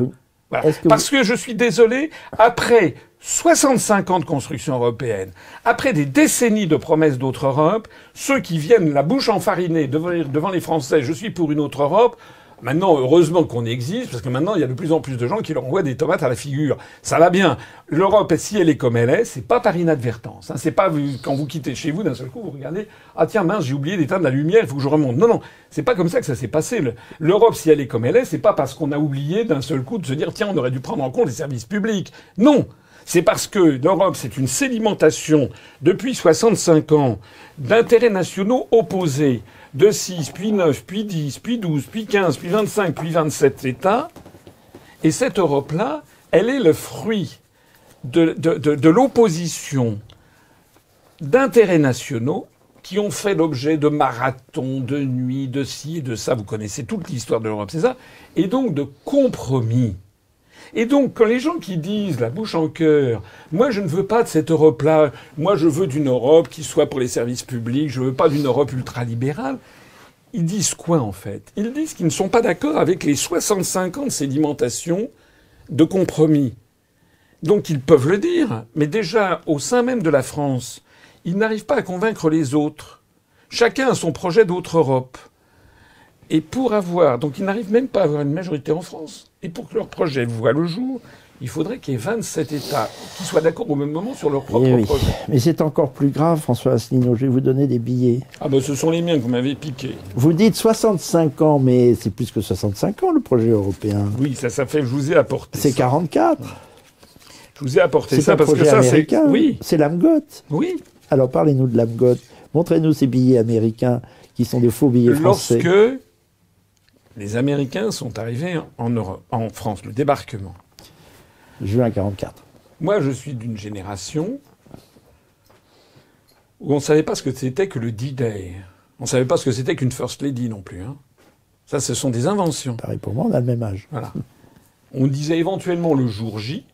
Voilà. Parce que je suis désolé, après 65 ans de construction européenne, après des décennies de promesses d'autre Europe, ceux qui viennent la bouche enfarinée devant les Français, je suis pour une autre Europe. Maintenant, heureusement qu'on existe, parce que maintenant, il y a de plus en plus de gens qui leur envoient des tomates à la figure. Ça va bien. L'Europe, si elle est comme elle est, c'est pas par inadvertance. Hein. C'est pas quand vous quittez chez vous, d'un seul coup, vous regardez, ah tiens, mince, j'ai oublié d'éteindre la lumière, il faut que je remonte. Non. C'est pas comme ça que ça s'est passé. L'Europe, si elle est comme elle est, c'est pas parce qu'on a oublié d'un seul coup de se dire, tiens, on aurait dû prendre en compte les services publics. Non. C'est parce que l'Europe, c'est une sédimentation depuis 65 ans d'intérêts nationaux opposés. De 6, puis 9, puis 10, puis 12, puis 15, puis 25, puis 27 États. Et cette Europe-là, elle est le fruit de l'opposition d'intérêts nationaux qui ont fait l'objet de marathons, de nuits, de ci et de ça. Vous connaissez toute l'histoire de l'Europe, c'est ça. Et donc de compromis. Et donc, quand les gens qui disent, la bouche en cœur, moi je ne veux pas de cette Europe-là, moi je veux d'une Europe qui soit pour les services publics, je veux pas d'une Europe ultralibérale, ils disent quoi en fait? Ils disent qu'ils ne sont pas d'accord avec les 65 ans de sédimentation de compromis. Donc ils peuvent le dire, mais déjà, au sein même de la France, ils n'arrivent pas à convaincre les autres. Chacun a son projet d'autre Europe. Et donc ils n'arrivent même pas à avoir une majorité en France. Et pour que leur projet voie le jour, il faudrait qu'il y ait 27 États qui soient d'accord au même moment sur leur propre projet. Mais c'est encore plus grave, François Asselineau, je vais vous donner des billets. Ah ben ce sont les miens que vous m'avez piqués. Vous dites 65 ans, mais c'est plus que 65 ans le projet européen. Oui, ça fait, je vous ai apporté c'est 44. Je vous ai apporté ça parce que ça c'est... Oui. C'est l'AMGOT. Oui. Alors parlez-nous de l'AMGOT. Montrez-nous ces billets américains qui sont des faux billets français. Lorsque les Américains sont arrivés en France, le débarquement. Juin 44. Moi, je suis d'une génération où on ne savait pas ce que c'était que le D-Day. On ne savait pas ce que c'était qu'une First Lady non plus. Hein. Ça, ce sont des inventions. Pareil pour moi, on a le même âge. Voilà. On disait éventuellement le jour J,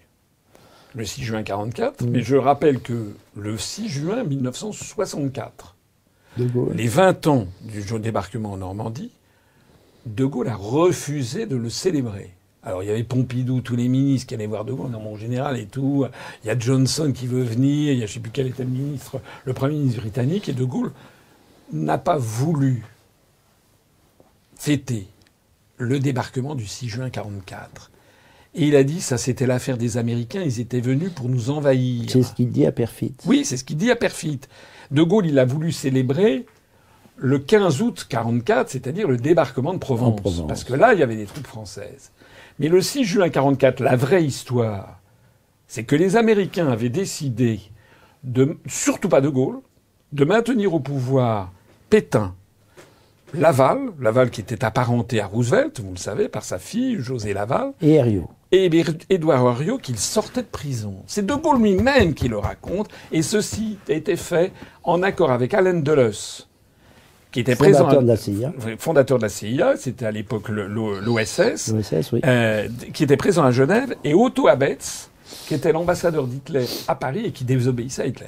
le 6 juin 44, mais je rappelle que le 6 juin 1964, les 20 ans du débarquement en Normandie, De Gaulle a refusé de le célébrer. Alors, il y avait Pompidou, tous les ministres qui allaient voir De Gaulle, non, mon général et tout. Il y a Johnson qui veut venir, il y a je ne sais plus quel était le ministre, le Premier ministre britannique, et De Gaulle n'a pas voulu fêter le débarquement du 6 juin 44. Et il a dit, ça c'était l'affaire des Américains, ils étaient venus pour nous envahir. C'est ce qu'il dit à Perfit. Oui, c'est ce qu'il dit à Perfit. De Gaulle, il a voulu célébrer le 15 août 44, c'est-à-dire le débarquement de Provence. Parce que là, il y avait des troupes françaises. Mais le 6 juin 44, la vraie histoire, c'est que les Américains avaient décidé surtout pas De Gaulle, de maintenir au pouvoir Pétain, Laval qui était apparenté à Roosevelt, vous le savez, par sa fille, José Laval. Et Herriot. Et Édouard Herriot, qu'il sortait de prison. C'est De Gaulle lui-même qui le raconte, et ceci a été fait en accord avec Allen Dulles, qui était fondateur de la CIA. Fondateur de la CIA, c'était à l'époque l'OSS, oui. Qui était présent à Genève, et Otto Abetz, qui était l'ambassadeur d'Hitler à Paris et qui désobéissait à Hitler.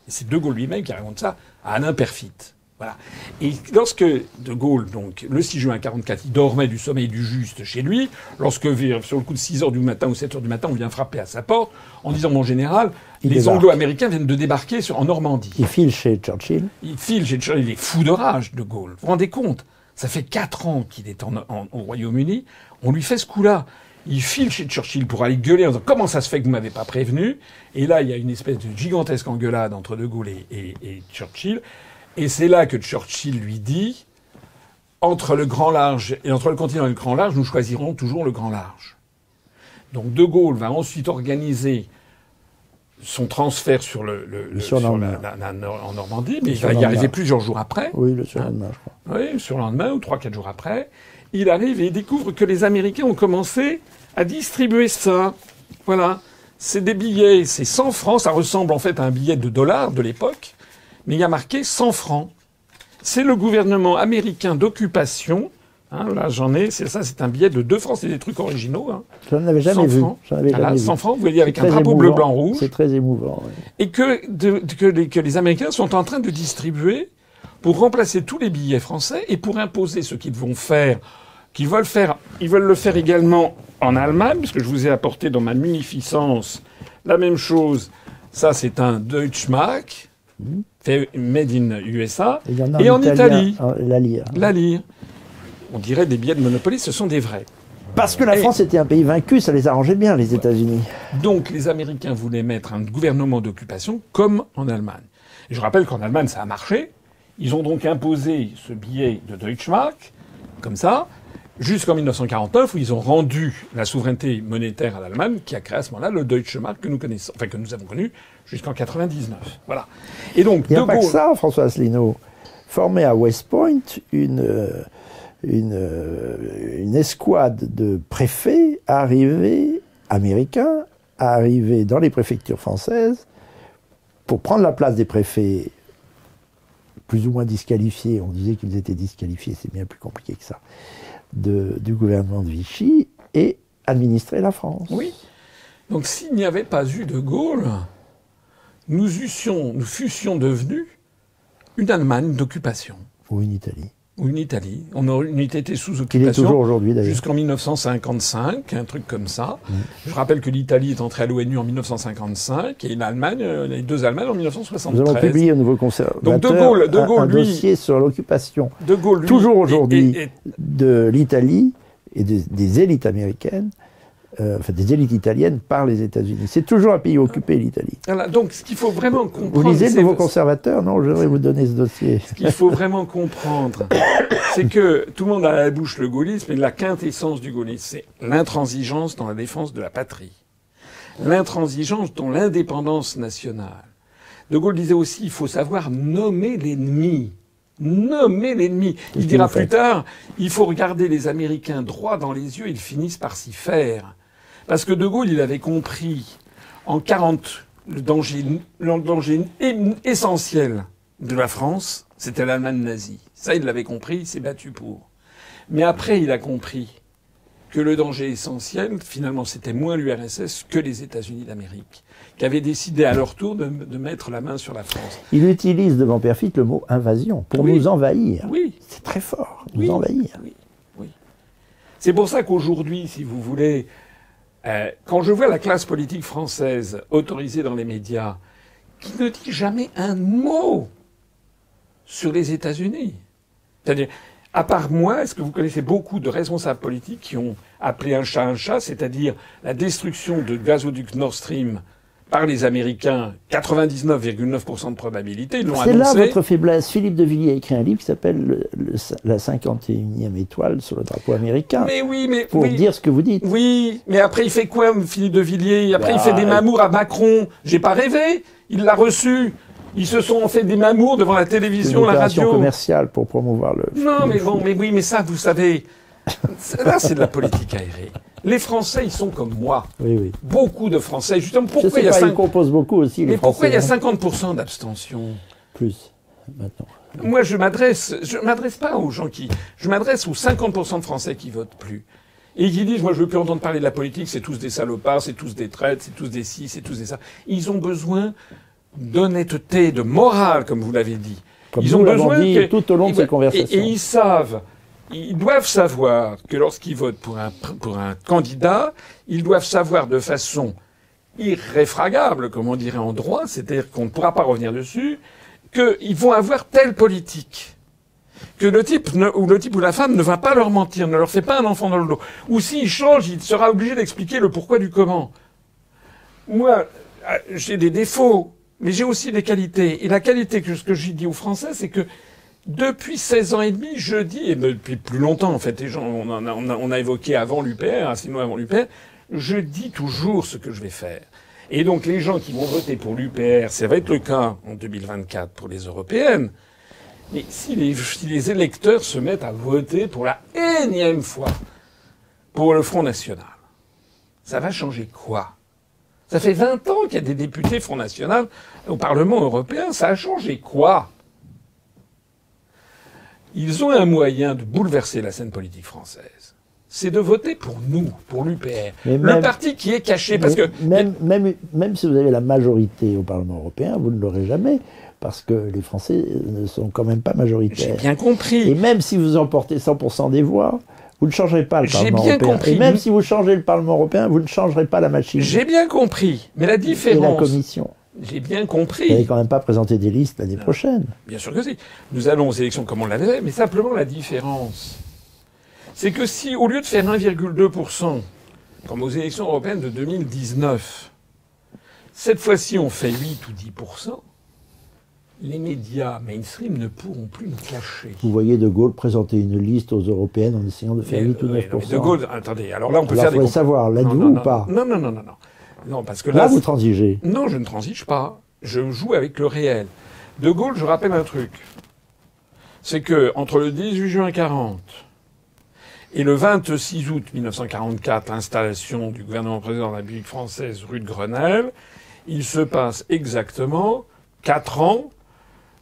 Et c'est De Gaulle lui-même qui raconte ça à Alain Perfit. Voilà. Et lorsque De Gaulle, donc, le 6 juin 44, il dormait du sommeil du juste chez lui, lorsque, sur le coup de 6 heures du matin ou 7 heures du matin, on vient frapper à sa porte, en disant, mon général, les Anglo-Américains viennent de débarquer en Normandie. Il file chez Churchill. Il est fou de rage, De Gaulle. Vous vous rendez compte? Ça fait 4 ans qu'il est au Royaume-Uni. On lui fait ce coup-là. Il file chez Churchill pour aller gueuler en disant, comment ça se fait que vous m'avez pas prévenu? Et là, il y a une espèce de gigantesque engueulade entre De Gaulle et Churchill. Et c'est là que Churchill lui dit, entre le grand large et entre le continent et le grand large, nous choisirons toujours le grand large. Donc De Gaulle va ensuite organiser son transfert en Normandie, mais il va y arriver plusieurs jours après. Oui, le surlendemain, je crois. Oui, sur le lendemain ou 3-4 jours après, il arrive et il découvre que les Américains ont commencé à distribuer ça. Voilà. C'est des billets, c'est 100 francs. Ça ressemble en fait à un billet de $, de l'époque. Mais il y a marqué 100 francs. C'est le gouvernement américain d'occupation. Hein, là, j'en ai. C'est un billet de 2 francs. C'est des trucs originaux. Hein. Je n'en avais jamais vu. Voilà, 100 francs, vous voyez, avec un drapeau bleu, blanc, rouge. C'est très émouvant. Oui. Et que les Américains sont en train de distribuer pour remplacer tous les billets français et pour imposer ce qu'ils vont faire. Ils veulent le faire également en Allemagne, parce que je vous ai apporté dans ma munificence la même chose. Ça, c'est un Deutschmark, fait made in USA. Et en Italie, la lire. La lire. On dirait des billets de Monopoly, ce sont des vrais. Parce que la France était un pays vaincu, ça les arrangeait bien, les États-Unis. Donc les Américains voulaient mettre un gouvernement d'occupation comme en Allemagne. Et je rappelle qu'en Allemagne, ça a marché. Ils ont donc imposé ce billet de Deutschmark, comme ça, jusqu'en 1949, où ils ont rendu la souveraineté monétaire à l'Allemagne, qui a créé à ce moment-là le Deutsche Mark que nous connaissons, enfin que nous avons connu jusqu'en 99. Voilà. Et donc, il n'y a pas que ça, François Asselineau. Formé à West Point une escouade de préfets américains arrivés dans les préfectures françaises pour prendre la place des préfets plus ou moins disqualifiés. On disait qu'ils étaient disqualifiés, c'est bien plus compliqué que ça. Du gouvernement de Vichy et administrer la France. Oui. Donc s'il n'y avait pas eu de Gaulle, nous fussions devenus une Allemagne d'occupation. Ou une Italie. Ou une Italie. On aurait été sous occupation. Il est toujours aujourd'hui d'ailleurs. Jusqu'en 1955, un truc comme ça. Je rappelle que l'Italie est entrée à l'ONU en 1955 et l'Allemagne, les deux Allemagnes en 1973. Nous avons publié au Nouveau Conservateur donc de Gaulle, un dossier sur l'occupation. De Gaulle, toujours aujourd'hui, de l'Italie et des élites américaines, enfin des élites italiennes par les États-Unis. C'est toujours un pays occupé, l'Italie. Voilà, donc ce qu'il faut vraiment comprendre... Vous lisez le Nouveau Conservateur? Non, je vais vous donner ce dossier. Ce qu'il faut vraiment comprendre, c'est que tout le monde a à la bouche le gaullisme, et la quintessence du gaullisme, c'est l'intransigeance dans la défense de la patrie. L'intransigeance dans l'indépendance nationale. De Gaulle disait aussi, il faut savoir nommer l'ennemi. Nommer l'ennemi. Il dira plus tard, il faut regarder les Américains droit dans les yeux, ils finissent par s'y faire. Parce que De Gaulle, il avait compris en 40 le danger essentiel de la France, c'était l'Allemagne nazie. Ça, il l'avait compris, il s'est battu pour. Mais après, il a compris que le danger essentiel, finalement, c'était moins l'URSS que les États-Unis d'Amérique, qui avaient décidé à leur tour de mettre la main sur la France. Il utilise devant Perfit le mot invasion, pour nous envahir. Oui. C'est très fort, nous envahir. Oui, oui. C'est pour ça qu'aujourd'hui, si vous voulez, quand je vois la classe politique française autorisée dans les médias, qui ne dit jamais un mot sur les États-Unis. C'est-à-dire, à part moi, est-ce que vous connaissez beaucoup de responsables politiques qui ont appelé un chat, c'est-à-dire la destruction de gazoduc Nord Stream par les Américains, 99,9% de probabilité, ils l'ont annoncé. C'est là votre faiblesse. Philippe de Villiers a écrit un livre qui s'appelle La 51e étoile sur le drapeau américain. Mais oui, mais... Pour dire ce que vous dites. Oui, mais après il fait quoi, Philippe de Villiers? Après il fait des mamours à Macron. J'ai pas rêvé. Il l'a reçu. Ils se sont fait des mamours devant la télévision, la radio. Une opération commerciale pour promouvoir le... Non, mais bon, mais oui, mais ça, vous savez... Là, c'est de la politique aérée. Les Français, ils sont comme moi. Oui, oui. Beaucoup de Français. Justement, pourquoi il y a ils composent beaucoup aussi, les Français. Mais pourquoi il y a 50% d'abstention? Plus, maintenant. Moi, je m'adresse pas aux gens je m'adresse aux 50% de Français qui votent plus. Et qui disent, moi, je veux plus entendre parler de la politique, c'est tous des salopards, c'est tous des traites, c'est tous des ci, c'est tous des ça. Ils ont besoin d'honnêteté, de morale, comme vous l'avez dit. Comme ils ont besoin dit tout au long de ces conversations. Et ils doivent savoir que lorsqu'ils votent pour un candidat, ils doivent savoir de façon irréfragable, comme on dirait en droit, c'est-à-dire qu'on ne pourra pas revenir dessus, qu'ils vont avoir telle politique. Que le type ou la femme ne va pas leur mentir, ne leur fait pas un enfant dans le dos. Ou s'il change, il sera obligé d'expliquer le pourquoi du comment. Moi, j'ai des défauts, mais j'ai aussi des qualités. Et la qualité ce que j'ai dit aux Français, c'est que depuis 16 ans et demi, je dis, et depuis plus longtemps en fait, les gens, on a évoqué avant l'UPR, sinon avant l'UPR, je dis toujours ce que je vais faire. Et donc les gens qui vont voter pour l'UPR, ça va être le cas en 2024 pour les européennes, Mais si les électeurs se mettent à voter pour la énième fois pour le Front National, ça va changer quoi? Ça fait 20 ans qu'il y a des députés Front National au Parlement européen. Ça a changé quoi? Ils ont un moyen de bouleverser la scène politique française. C'est de voter pour nous, pour l'UPR. Le parti qui est caché. Parce que même si vous avez la majorité au Parlement européen, vous ne l'aurez jamais. Parce que les Français ne sont quand même pas majoritaires. J'ai bien compris. Et même si vous emportez 100% des voix, vous ne changerez pas le Parlement européen. J'ai bien compris. Et même si vous changez le Parlement européen, vous ne changerez pas la machine. J'ai bien compris. Mais la différence... Et la Commission. J'ai bien compris. Vous n'allez quand même pas présenter des listes l'année prochaine. Bien sûr que si. Nous allons aux élections comme on l'avait fait, mais simplement la différence, c'est que si, au lieu de faire 1,2%, comme aux élections européennes de 2019, cette fois-ci on fait 8 ou 10%, les médias mainstream ne pourront plus nous clasher. Vous voyez De Gaulle présenter une liste aux européennes en essayant de faire 8 ou 9%. De Gaulle, attendez, alors là on peut faire des... Il faut savoir, l'êtes-vous ou pas? Non. Non, parce que là, vous transigez. Non, je ne transige pas. Je joue avec le réel. De Gaulle, je rappelle un truc. C'est que entre le 18 juin 40 et le 26 août 1944, l'installation du gouvernement président de la République française rue de Grenelle, il se passe exactement 4 ans,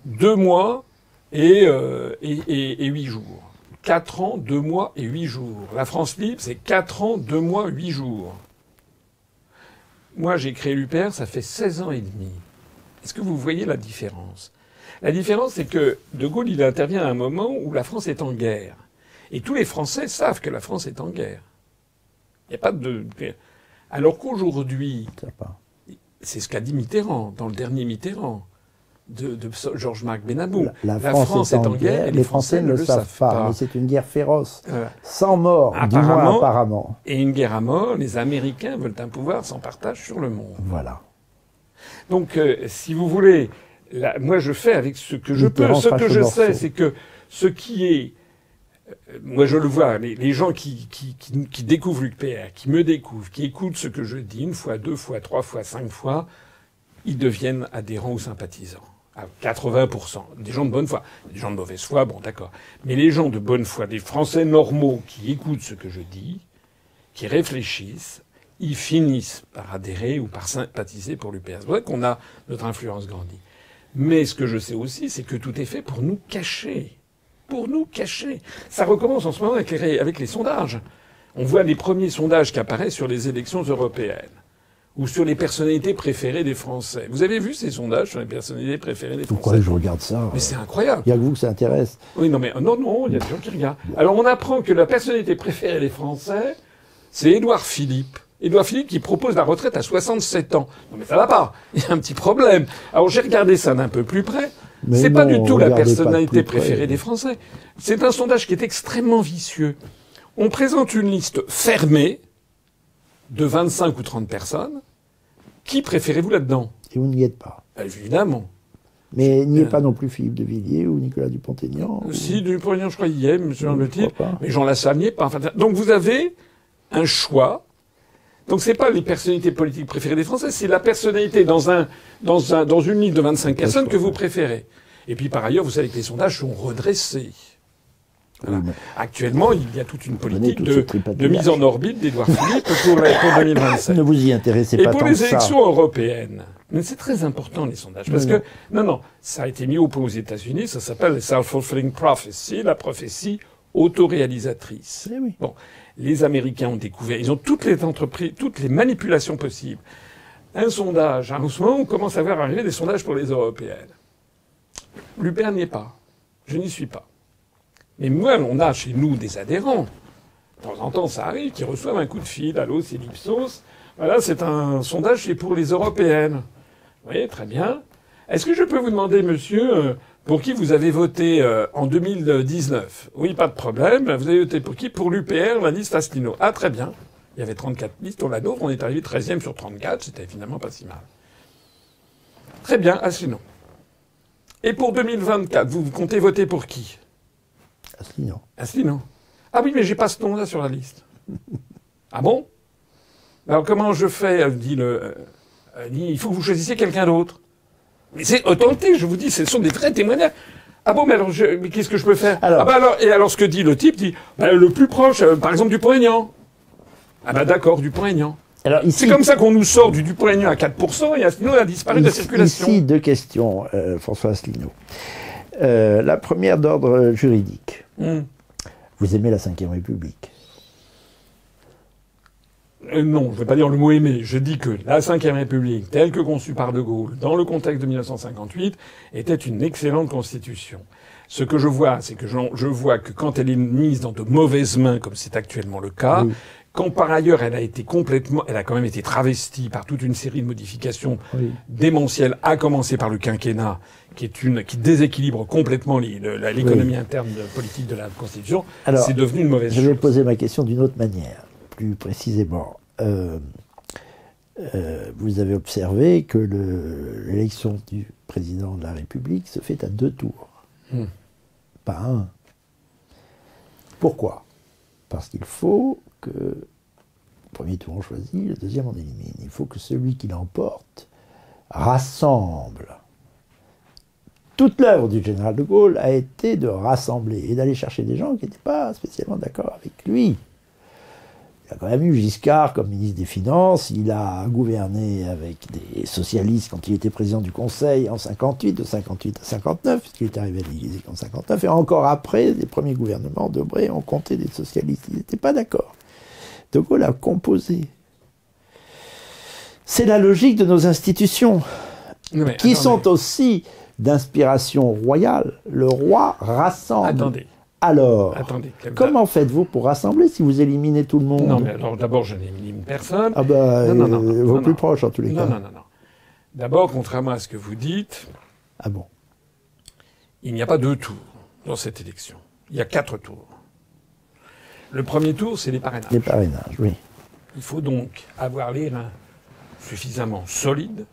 2 mois et 8 jours. 4 ans, 2 mois et 8 jours. La France libre, c'est 4 ans, 2 mois, 8 jours. Moi, j'ai créé l'UPR, ça fait 16 ans et demi. Est-ce que vous voyez la différence? La différence, c'est que De Gaulle, il intervient à un moment où la France est en guerre. Et tous les Français savent que la France est en guerre. Il n'y a pas de... Alors qu'aujourd'hui, c'est ce qu'a dit Mitterrand, dans le dernier Mitterrand, de Georges-Marc Benabou. La France est en guerre, et les Français ne le savent pas. Mais c'est une guerre féroce, sans mort, du moins apparemment. Et une guerre à mort, les Américains veulent un pouvoir sans partage sur le monde. Voilà. Donc, si vous voulez, moi je fais avec ce que je peux. Ce que je sais, c'est que ce qui est... moi je le vois, les gens qui découvrent l'UPR, qui me découvrent, qui écoutent ce que je dis 1 fois, 2 fois, 3 fois, 5 fois, ils deviennent adhérents ou sympathisants. À 80%. Des gens de bonne foi. Des gens de mauvaise foi, bon d'accord. Mais les gens de bonne foi, des Français normaux qui écoutent ce que je dis, qui réfléchissent, ils finissent par adhérer ou par sympathiser pour l'UPR. C'est vrai qu'on a notre influence grandie. Mais ce que je sais aussi, c'est que tout est fait pour nous cacher. Pour nous cacher. Ça recommence en ce moment avec les sondages. On voit les premiers sondages qui apparaissent sur les élections européennes. Ou sur les personnalités préférées des Français. Vous avez vu ces sondages sur les personnalités préférées des Français? Pourquoi je regarde ça? Mais c'est incroyable. Il y a que vous que ça intéresse. Oui, non, mais non, il y a des gens qui regardent. Alors on apprend que la personnalité préférée des Français, c'est Édouard Philippe. Édouard Philippe qui propose la retraite à 67 ans. Non mais ça va pas. Il y a un petit problème. Alors j'ai regardé ça d'un peu plus près. C'est pas du tout la personnalité préférée des Français. C'est un sondage qui est extrêmement vicieux. On présente une liste fermée de 25 ou 30 personnes. Qui préférez-vous là-dedans? Et vous n'y êtes pas. Évidemment. Mais n'y est pas non plus Philippe de Villiers ou Nicolas Dupont-Aignan. Si, Dupont-Aignan, je crois, y est, me semble-t-il. Mais Jean Lassalle n'y est pas. Enfin, donc vous avez un choix. Donc c'est pas les personnalités politiques préférées des Français, c'est la personnalité dans une liste de 25 personnes que vous préférez. Et puis par ailleurs, vous savez que les sondages sont redressés. Voilà. Oui, actuellement, il y a toute une politique de mise en orbite d'Édouard Philippe pour 2027. Ne vous y intéressez pas tant que ça. Et pour les élections européennes, mais c'est très important les sondages, parce que non, ça a été mis au point aux États-Unis, ça s'appelle le self-fulfilling prophecy, la prophétie autoréalisatrice. Oui. Bon, les Américains ont découvert, ils ont toutes les entreprises, toutes les manipulations possibles. Un sondage, en ce moment, on commence à voir arriver des sondages pour les européennes. L'UPR n'y est pas. Je n'y suis pas. Mais moi, on a chez nous des adhérents. De temps en temps, ça arrive, qui reçoivent un coup de fil. Allô, c'est l'Ipsos. Voilà, c'est un sondage, c'est pour les européennes. Vous voyez, très bien. Est-ce que je peux vous demander, monsieur, pour qui vous avez voté en 2019? Oui, pas de problème. Vous avez voté pour qui? Pour l'UPR, la liste Asselineau. Ah, très bien. Il y avait 34 listes, on la nôtre. On est arrivé 13e sur 34. C'était finalement pas si mal. Très bien, Asselineau. Et pour 2024, vous comptez voter pour qui? Asselineau. Asselineau. Ah oui, mais j'ai pas ce nom-là sur la liste. Ah bon? Alors comment je fais? Il faut que vous choisissiez quelqu'un d'autre. Mais c'est authentique, je vous dis, ce sont des vrais témoignages. Ah bon, mais qu'est-ce que je peux faire? Alors, alors ce que dit le type, dit, le plus proche, par exemple, Dupont-Aignan. Ah bah d'accord, Dupont-Aignan. Alors ici, c'est comme ça qu'on nous sort du Dupont-Aignan à 4%, et Asselineau a disparu de la circulation. Ici, deux questions, François Asselineau. La première d'ordre juridique. Vous aimez la Ve République? Non, je ne vais pas dire le mot aimer. Je dis que la Ve République, telle que conçue par De Gaulle, dans le contexte de 1958, était une excellente constitution. Ce que je vois, c'est que je vois que quand elle est mise dans de mauvaises mains, comme c'est actuellement le cas, oui. Quand par ailleurs elle a quand même été travestie par toute une série de modifications démentielles, à commencer par le quinquennat, qui déséquilibre complètement l'économie interne politique de la Constitution, c'est devenu une mauvaise chose. Je vais poser ma question d'une autre manière, plus précisément. Vous avez observé que l'élection du président de la République se fait à 2 tours, pas un. Pourquoi? Parce qu'il faut que le premier tour on choisit, le deuxième on élimine. Il faut que celui qui l'emporte rassemble. Toute l'œuvre du général de Gaulle a été de rassembler et d'aller chercher des gens qui n'étaient pas spécialement d'accord avec lui. Il a quand même eu Giscard comme ministre des Finances, il a gouverné avec des socialistes quand il était président du Conseil en 58, de 58 à 59, puisqu'il est arrivé à l'Élysée en 59, et encore après, les premiers gouvernements Debré ont compté des socialistes. Ils n'étaient pas d'accord. De Gaulle a composé. C'est la logique de nos institutions, qui sont aussi d'inspiration royale. Le roi rassemble. Attendez. Alors, comment faites-vous pour rassembler si vous éliminez tout le monde? Non, mais alors d'abord, je n'élimine personne. Ah bah, vos plus proches en tous les cas. Non. D'abord, contrairement à ce que vous dites, il n'y a pas 2 tours dans cette élection. Il y a 4 tours. Le premier tour, c'est les parrainages. Les parrainages, oui. Il faut donc avoir les reins suffisamment solides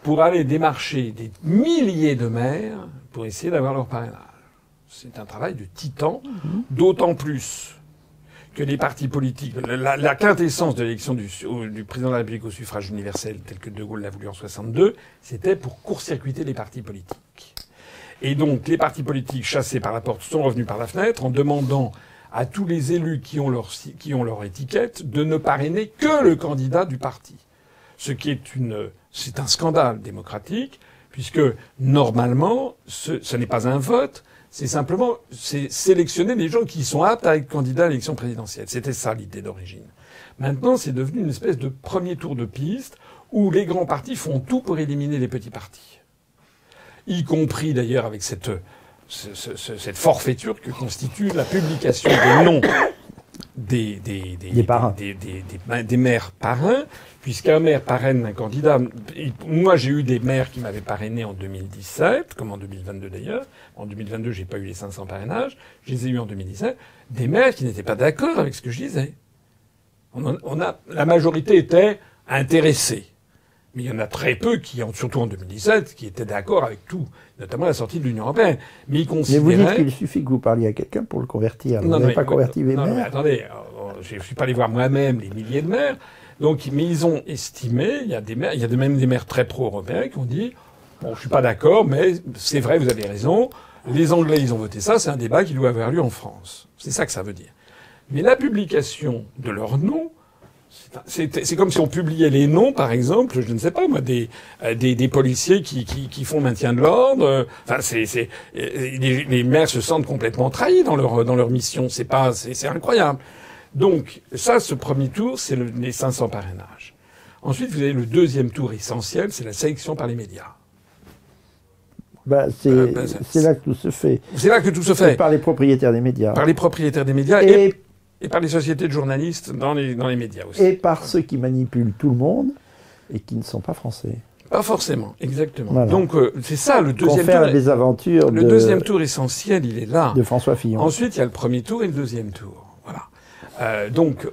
pour aller démarcher des milliers de maires pour essayer d'avoir leur parrainage. C'est un travail de titan, d'autant plus que les partis politiques, la quintessence de l'élection du président de la République au suffrage universel, tel que De Gaulle l'a voulu en 62, c'était pour court-circuiter les partis politiques. Et donc, les partis politiques chassés par la porte sont revenus par la fenêtre en demandant à tous les élus qui ont leur étiquette de ne parrainer que le candidat du parti. Ce qui est c'est un scandale démocratique, puisque normalement, ce n'est pas un vote, c'est simplement sélectionner les gens qui sont aptes à être candidats à l'élection présidentielle. C'était ça l'idée d'origine. Maintenant, c'est devenu une espèce de premier tour de piste où les grands partis font tout pour éliminer les petits partis. Y compris d'ailleurs avec cette forfaiture que constitue la publication des noms des maires parrains, puisqu'un maire parraine un candidat. Moi, j'ai eu des maires qui m'avaient parrainé en 2017, comme en 2022 d'ailleurs. En 2022, j'ai pas eu les 500 parrainages. Je les ai eu en 2017. Des maires qui n'étaient pas d'accord avec ce que je disais. La majorité était intéressée. Mais il y en a très peu qui, surtout en 2017, qui étaient d'accord avec tout, notamment la sortie de l'Union européenne. Mais ils considéraient... Mais vous dites qu'il suffit que vous parliez à quelqu'un pour le convertir. Vous n'avez pas converti les maires. Non, mais attendez, je ne suis pas allé voir moi-même les milliers de maires. Donc, mais ils ont estimé, il y a même des maires très pro-européens qui ont dit, bon, je suis pas d'accord, mais c'est vrai, vous avez raison. Les Anglais, ils ont voté ça, c'est un débat qui doit avoir lieu en France. C'est ça que ça veut dire. Mais la publication de leurs noms, c'est comme si on publiait les noms, par exemple, je ne sais pas moi, des policiers qui font maintien de l'ordre. Enfin, les maires se sentent complètement trahis dans leur mission. C'est incroyable. Donc ça, ce premier tour, c'est les 500 parrainages. Ensuite, vous avez le deuxième tour essentiel, c'est la sélection par les médias. C'est là que tout se fait. C'est là que tout se fait. Par les propriétaires des médias. Par les propriétaires des médias et par les sociétés de journalistes dans les médias aussi. Et par ceux qui manipulent tout le monde et qui ne sont pas français. Pas forcément, exactement. Voilà. Donc c'est ça le deuxième tour. Les aventures le deuxième tour essentiel, il est là. De François Fillon. Ensuite, il y a le premier tour et le deuxième tour. Voilà. Donc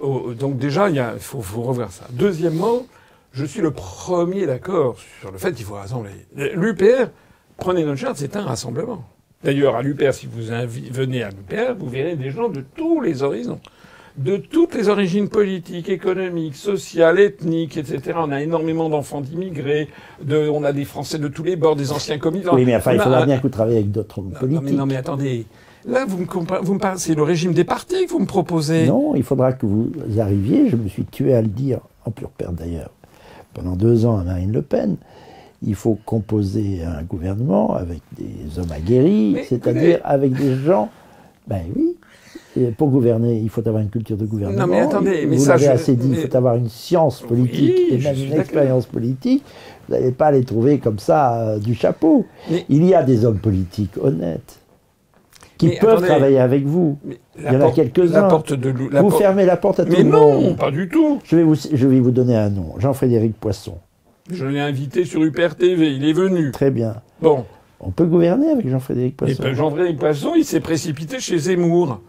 déjà, il faut revoir ça. Deuxièmement, je suis le premier d'accord sur le fait qu'il faut rassembler. L'UPR, prenez notre charte, c'est un rassemblement. D'ailleurs, à l'UPR, si vous venez à l'UPR, vous verrez des gens de tous les horizons. de toutes les origines politiques, économiques, sociales, ethniques, etc. On a énormément d'enfants d'immigrés, on a des Français de tous les bords, des anciens communistes. Oui, mais enfin, il faudra bien que vous travaillez avec d'autres politiques. Non, mais attendez. Là, vous me parlez, c'est le régime des partis que vous me proposez. Non, il faudra que vous arriviez, je me suis tué à le dire, en pure perte d'ailleurs, pendant 2 ans à Marine Le Pen. Il faut composer un gouvernement avec des hommes aguerris, c'est-à-dire avec des gens... Ben oui, et pour gouverner, il faut avoir une culture de gouvernement. Non, mais attendez, mais vous ça, l'avez assez dit, il faut avoir une science politique et même une expérience politique. Vous n'allez pas les trouver comme ça du chapeau. Mais il y a des hommes politiques honnêtes qui peuvent travailler avec vous. Il y en a quelques-uns. Vous fermez la porte à tout le monde. Mais non, pas du tout. Je vais vous donner un nom. Jean-Frédéric Poisson. Je l'ai invité sur UPR TV, il est venu. Très bien. Bon. On peut gouverner avec Jean-Frédéric Poisson. Et Jean-Frédéric Poisson, il s'est précipité chez Zemmour.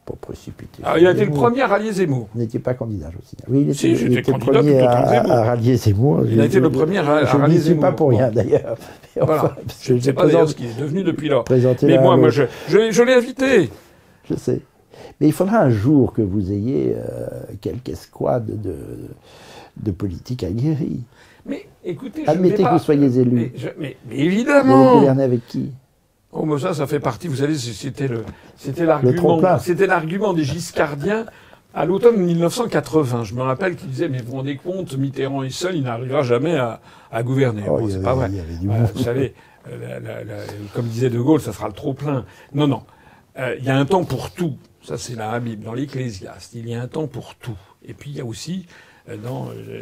Pas précipité. Ah, il a été le premier à rallier Zemmour. Vous n'étiez pas candidat, je aussi. Oui, il était le premier à rallier Zemmour. Il a été le premier à rallier Zemmour. Je ne dis pas pour rien, d'ailleurs. Voilà. Je ne sais pas d'ailleurs ce qu'il est devenu depuis lors. Mais moi, je l'ai invité. Je sais. Mais il faudra un jour que vous ayez quelque escouade de politique aguerrie. Mais écoutez, admettez que vous soyez élu. Mais évidemment. Vous allez gouverner avec qui? Oh, mais ça fait partie. Vous savez, c'était l'argument des Giscardiens à l'automne 1980. Je me rappelle qu'ils disaient, mais vous vous rendez compte, Mitterrand est seul, il n'arrivera jamais à gouverner. Oh, bon, c'est pas vrai. Vous savez, comme disait De Gaulle, ça sera le trop plein. Non. Il y a un temps pour tout. Ça, c'est la Bible, dans l'Ecclésiaste. Il y a un temps pour tout. Et puis il y a aussi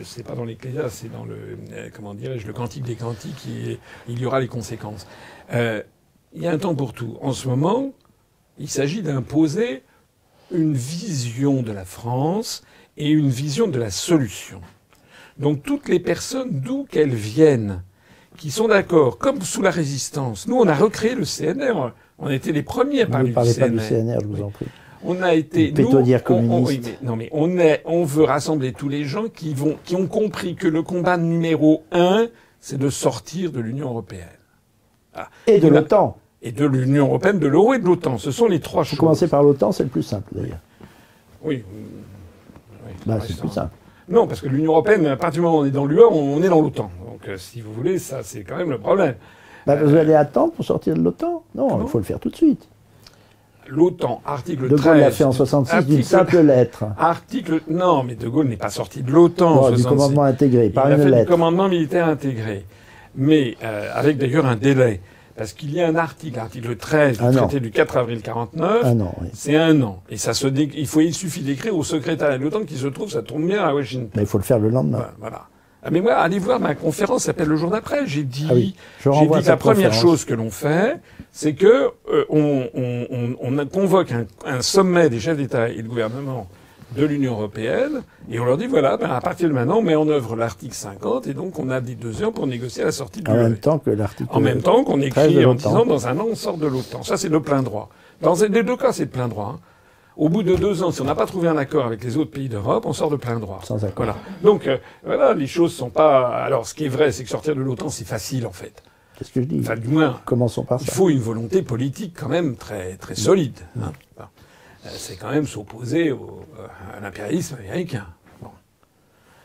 c'est pas dans l'Ecclésiaste, c'est dans le Cantique des Cantiques, il y aura les conséquences. Il y a un temps pour tout. En ce moment, il s'agit d'imposer une vision de la France et une vision de la solution. Donc toutes les personnes, d'où qu'elles viennent, qui sont d'accord, comme sous la Résistance. Nous, on a recréé le CNR. On était les premiers à parler du CNR. Ne parlez pas du CNR, je vous en prie. On a été, on veut rassembler tous les gens qui ont compris que le combat numéro 1, c'est de sortir de l'Union européenne. Ah. Et de l'OTAN. Et de l'Union européenne, de l'euro et de l'OTAN. Ce sont les trois choses. Vous commencez par l'OTAN, c'est le plus simple d'ailleurs. Oui. C'est plus simple. Non, parce que l'Union européenne, à partir du moment où on est dans l'UE, on est dans l'OTAN. Donc, si vous voulez, ça, c'est quand même le problème. Vous allez attendre pour sortir de l'OTAN? Non, il faut le faire tout de suite. L'OTAN, article 13... De Gaulle l'a fait en 66 d'une simple lettre. Non, mais De Gaulle n'est pas sorti de l'OTAN en 66. Du commandement intégré, par une lettre. Il a fait du commandement militaire intégré. Mais avec d'ailleurs un délai. Parce qu'il y a un article 13 du traité du 4 avril 49. Un an, oui. C'est 1 an. Et il suffit d'écrire au secrétariat de l'OTAN qui se trouve, ça tombe bien à Washington. Mais il faut le faire le lendemain. Voilà. Mais moi, allez voir ma conférence, s'appelle Le jour d'après. J'ai dit, que la première chose que l'on fait, c'est que on convoque un sommet des chefs d'État et de gouvernement de l'Union européenne, et on leur dit, voilà, à partir de maintenant, on met en œuvre l'article 50, et donc on a des 2 ans pour négocier la sortie de l'UE. En même temps que l'article... En même temps qu'on écrit en disant, dans 1 an, on sort de l'OTAN. Ça, c'est de plein droit. Dans les 2 cas, c'est de plein droit. Au bout de 2 ans, si on n'a pas trouvé un accord avec les autres pays d'Europe, on sort de plein droit. Sans accord. Voilà. Donc, les choses sont pas... Alors, ce qui est vrai, c'est que sortir de l'OTAN, c'est facile, en fait. C'est ce que je dis. Enfin, du moins, commençons par ça. Il faut une volonté politique quand même très, très solide. Hein. C'est quand même s'opposer à l'impérialisme américain. Bon.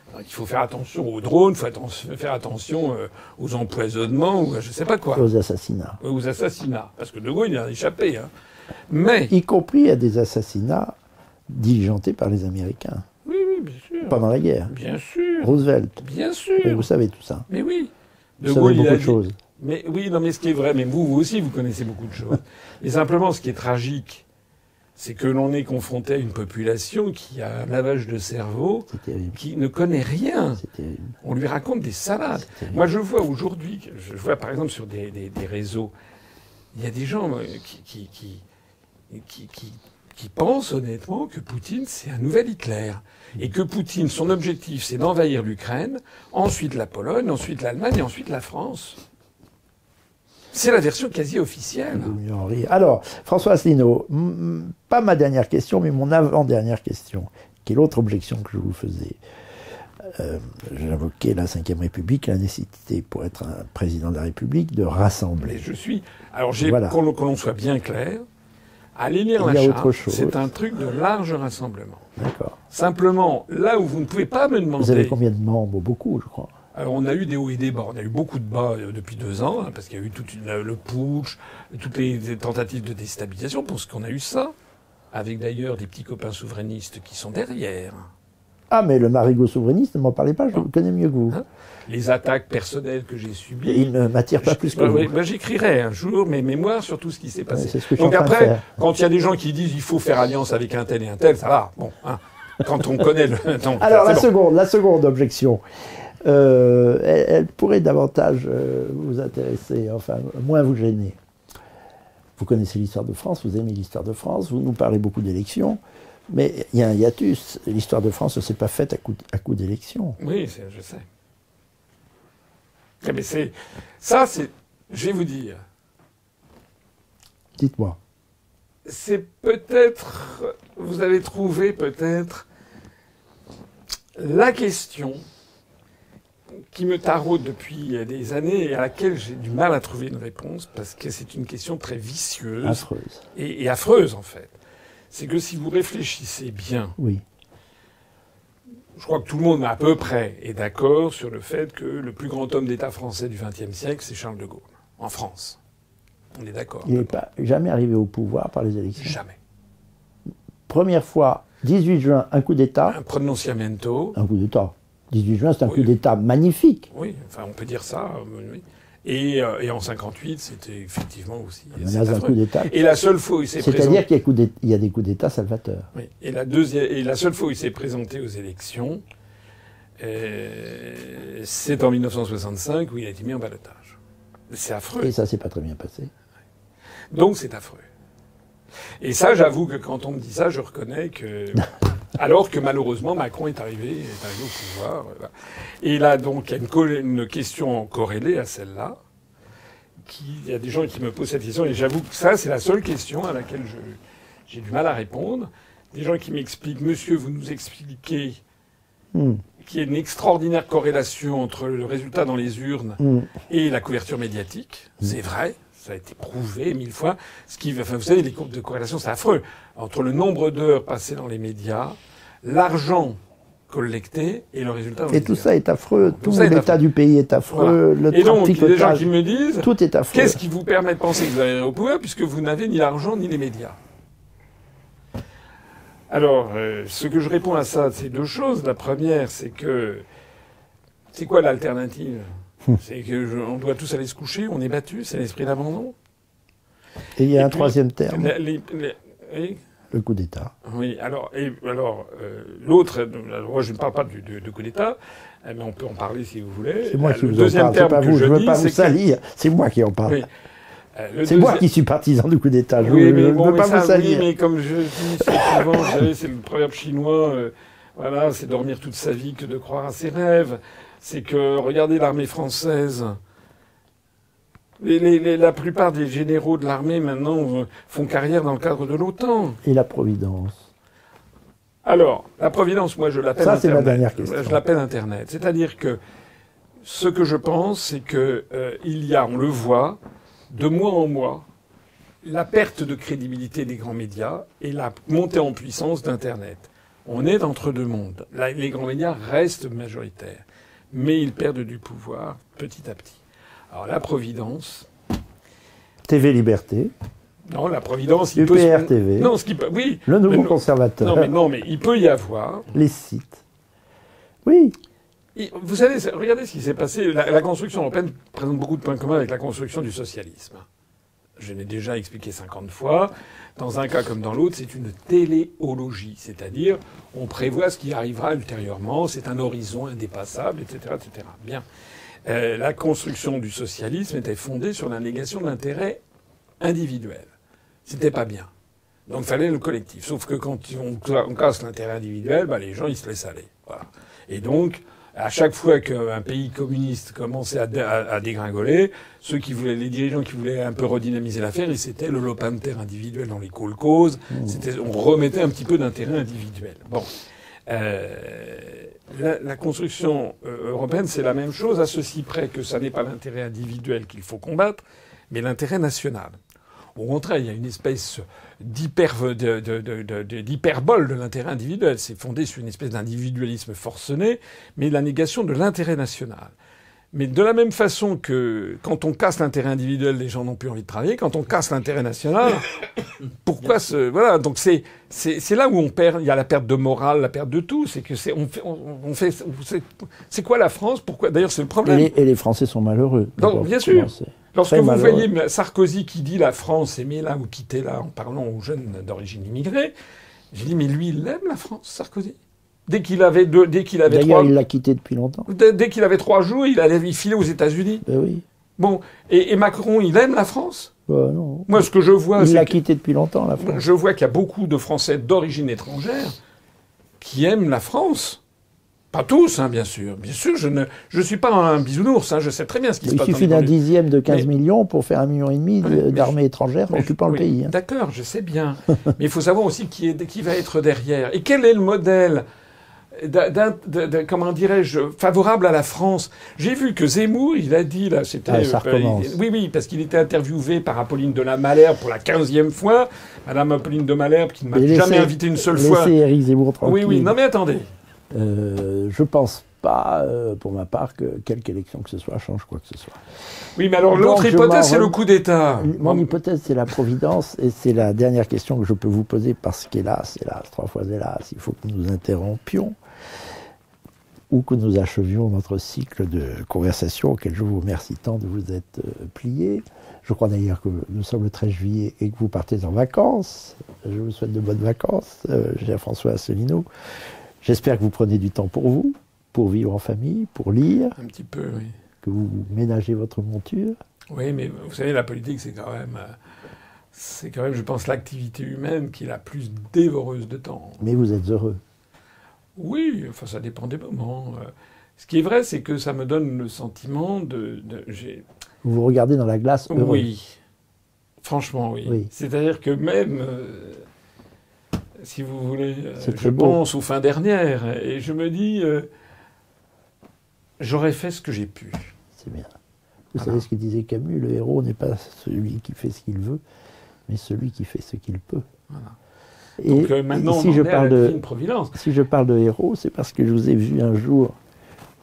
Alors, il faut faire attention aux drones, il faut faire attention aux empoisonnements, ou à je sais pas quoi. Aux assassinats. Aux assassinats. Parce que De Gaulle, il a échappé. Hein. Mais... Y compris à des assassinats diligentés par les Américains. Oui, bien sûr. Pendant la guerre. Bien sûr. Roosevelt. Bien sûr. Et vous savez tout ça. Mais oui. Vous savez beaucoup de choses. Mais oui, non, mais ce qui est vrai, mais vous aussi, vous connaissez beaucoup de choses. Mais simplement, ce qui est tragique, c'est que l'on est confronté à une population qui a un lavage de cerveau, qui ne connaît rien. On lui raconte des salades. Moi, je vois aujourd'hui, par exemple sur des réseaux, il y a des gens qui pensent honnêtement que Poutine, c'est un nouvel Hitler. Et que Poutine, son objectif, c'est d'envahir l'Ukraine, ensuite la Pologne, ensuite l'Allemagne et ensuite la France. C'est la version quasi officielle. Alors, François Asselineau, pas ma dernière question, mais mon avant-dernière question, qui est l'autre objection que je vous faisais. J'invoquais la Ve République, la nécessité pour être un président de la République de rassembler. Alors, qu'on l'on soit bien clair, Allez lire Il la y a charte. autre chose. C'est un truc de large rassemblement. D'accord. Simplement, là où vous ne pouvez pas me demander... Vous avez combien de membres? Beaucoup, je crois. Alors, on a eu des hauts et des bas. On a eu beaucoup de bas depuis 2 ans, hein, parce qu'il y a eu le putsch, toutes les tentatives de déstabilisation, pour ce qu'on a eu ça, avec d'ailleurs des petits copains souverainistes qui sont derrière. Ah, mais le marigot souverainiste, ne m'en parlez pas, je le connais mieux que vous. Hein, les attaques personnelles que j'ai subies. Il ne m'attire pas plus que vous. Oui, j'écrirai un jour mes mémoires sur tout ce qui s'est passé. Ouais, c'est ce que je suis Donc en train de après, faire. quand il y a des gens qui disent il faut faire alliance avec un tel et un tel, ça va. Bon, hein, quand on connaît le... Non, Alors, c'est bon. la seconde objection, elle pourrait davantage vous intéresser, enfin, moins vous gêner. Vous connaissez l'histoire de France, vous aimez l'histoire de France, vous nous parlez beaucoup d'élections, mais il y a un hiatus. L'histoire de France ne s'est pas faite à coup d'élections. Oui, je sais. Mais c'est... Je vais vous dire, Dites-moi. c'est peut-être... Vous avez trouvé peut-être la question qui me taraude depuis des années et à laquelle j'ai du mal à trouver une réponse, parce que c'est une question très vicieuse. Affreuse. Et affreuse, en fait. C'est que si vous réfléchissez bien, Oui. je crois que tout le monde à peu près est d'accord sur le fait que le plus grand homme d'État français du XXe siècle, c'est Charles de Gaulle, en France. On est d'accord. Il n'est pas jamais arrivé au pouvoir par les élections. Jamais. Première fois, 18 juin, un coup d'État. Un prononciamento. Un coup d'État. 18 juin, c'est un Oui. coup d'État magnifique. Oui, enfin, on peut dire ça. Oui. Et en 58, c'était effectivement aussi. La menace d'un coup d'État. Et la seule fois où il s'est présenté. C'est-à-dire qu'il y a des coups d'État salvateurs. Oui. Et la seule fois où il s'est présenté aux élections, c'est en 1965 où il a été mis en ballottage. C'est affreux. Et ça s'est pas très bien passé. Donc c'est affreux. Et ça, j'avoue que quand on me dit ça, je reconnais que... Alors que malheureusement, Macron est arrivé au pouvoir. Voilà. Et là, donc, il y a une question corrélée à celle-là. Il y a des gens qui me posent cette question, et j'avoue que ça, c'est la seule question à laquelle j'ai du mal à répondre. Des gens qui m'expliquent, monsieur, vous nous expliquez qu'il y a une extraordinaire corrélation entre le résultat dans les urnes et la couverture médiatique. C'est vrai. Ça a été prouvé 1000 fois. Vous savez, les courbes de corrélation, c'est affreux. Entre le nombre d'heures passées dans les médias, l'argent collecté et le résultat dans les Et tout ça est affreux. Tout l'état du pays est affreux. Voilà. Le et donc, il y a des gens qui traficotage, me disent, tout est affreux. qu'est-ce qui vous permet de penser que vous arriverez au pouvoir puisque vous n'avez ni l'argent ni les médias? Alors, ce que je réponds à ça, c'est 2 choses. La première, c'est que... C'est quoi l'alternative? C'est qu'on doit tous aller se coucher, on est battu, c'est l'esprit d'abandon. Et il y a un troisième terme, Oui. le coup d'État. Oui, alors l'autre, moi je ne parle pas du coup d'État, mais on peut en parler si vous voulez. C'est moi qui le vous deuxième en parle, terme c'est pas vous, je ne veux dis, pas vous c'est que- salir, c'est moi qui en parle. Oui. C'est moi qui suis partisan du coup d'État, je Oui, ne mais bon, veux mais pas ça, vous salir. oui, mais comme je dis souvent, vous savez, c'est le proverbe chinois, voilà, c'est dormir toute sa vie que de croire à ses rêves. C'est que, regardez l'armée française. La plupart des généraux de l'armée, maintenant, font carrière dans le cadre de l'OTAN. Et la Providence. Alors, la Providence, moi, je l'appelle Ça, Internet. c'est ma dernière question. Je l'appelle Internet. C'est-à-dire que ce que je pense, c'est que il y a, on le voit, de mois en mois, la perte de crédibilité des grands médias et la montée en puissance d'Internet. On est entre 2 mondes. Là, les grands médias restent majoritaires, mais ils perdent du pouvoir petit à petit. Alors la Providence... TV Liberté, Non, la Providence... UPR TV, Non, oui. le Nouveau mais Conservateur, non, mais il peut y avoir... les sites. Oui, Vous savez, regardez ce qui s'est passé. La construction européenne présente beaucoup de points communs avec la construction du socialisme. Je l'ai déjà expliqué 50 fois. Dans un cas comme dans l'autre, c'est une téléologie. C'est-à-dire, on prévoit ce qui arrivera ultérieurement. C'est un horizon indépassable, etc., etc. Bien. La construction du socialisme était fondée sur la négation de l'intérêt individuel. C'était pas bien. Donc, il fallait le collectif. Sauf que quand on casse l'intérêt individuel, les gens, ils se laissent aller. Voilà. Et donc, à chaque fois qu'un pays communiste commençait à dégringoler, les dirigeants qui voulaient un peu redynamiser l'affaire, c'était le lopin de terre individuel dans les kolkhozes. On remettait un petit peu d'intérêt individuel. Bon. La construction européenne, c'est la même chose, à ceci près que ça n'est pas l'intérêt individuel qu'il faut combattre, mais l'intérêt national. Au contraire, il y a une espèce d'hyperbole de l'intérêt individuel. C'est fondé sur une espèce d'individualisme forcené, mais la négation de l'intérêt national. Mais de la même façon que quand on casse l'intérêt individuel, les gens n'ont plus envie de travailler. Quand on casse l'intérêt national, pourquoi voilà. Donc c'est là où on perd. Il y a la perte de morale, la perte de tout. C'est que c'est quoi la France? Pourquoi? D'ailleurs, c'est le problème. Et les Français sont malheureux. Donc, bien sûr. Lorsque vous malheureux. voyez Sarkozy qui dit la France, aimez-la ou quittez-la en parlant aux jeunes d'origine immigrée, je dis mais lui, il aime la France, Sarkozy. Dès qu'il avait D'ailleurs, il l'a quitté depuis longtemps. Dès qu'il avait 3 jours, il filait aux États-Unis. Ben oui. Bon, et Macron, il aime la France? Non. Moi, ce que je vois, il l'a quitté depuis longtemps, la France. Je vois qu'il y a beaucoup de Français d'origine étrangère qui aiment la France. Pas tous, hein, bien sûr. Bien sûr, je suis pas un bisounours. Hein, je sais très bien ce qui se passe. Il suffit d'un dixième de 15 millions pour faire 1,5 million d'armées étrangères occupant le pays. Hein. D'accord, je sais bien. Mais il faut savoir aussi qui va être derrière. Et quel est le modèle comment dirais-je, favorable à la France. J'ai vu que Zemmour, il a dit, là, c'était... ça recommence. Oui, parce qu'il était interviewé par Apolline de la Malherbe pour la 15e fois. Madame Apolline de Malherbe, qui ne m'a jamais invité une seule fois. Laissez Éric Zemmour tranquille. Oui, non mais attendez. Je pense pas, pour ma part, que quelque élection que ce soit change quoi que ce soit. Oui, mais alors l'autre hypothèse, c'est le coup d'État. Mon hypothèse, c'est la Providence, et c'est la dernière question que je peux vous poser, parce qu'hélas, 3 fois hélas, il faut que nous interrompions, ou que nous achevions notre cycle de conversation, auquel je vous remercie tant de vous être plié. Je crois d'ailleurs que nous sommes le 13 juillet et que vous partez en vacances. Je vous souhaite de bonnes vacances, cher François Asselineau. J'espère que vous prenez du temps pour vous, pour vivre en famille, pour lire. Un petit peu, oui. Que vous ménagez votre monture. Oui, mais vous savez, la politique, c'est quand même, je pense, l'activité humaine qui est la plus dévoreuse de temps. Mais vous êtes heureux. Oui, enfin, ça dépend des moments. Ce qui est vrai, c'est que ça me donne le sentiment Vous vous regardez dans la glace heureux. Oui. Franchement, oui. C'est-à-dire que même... si vous voulez, je pense aux fins dernières, et je me dis, j'aurais fait ce que j'ai pu. C'est bien. Vous savez ce que disait Camus, le héros n'est pas celui qui fait ce qu'il veut, mais celui qui fait ce qu'il peut. Voilà. Et donc maintenant, si je parle de providence. Si je parle de héros, c'est parce que je vous ai vu un jour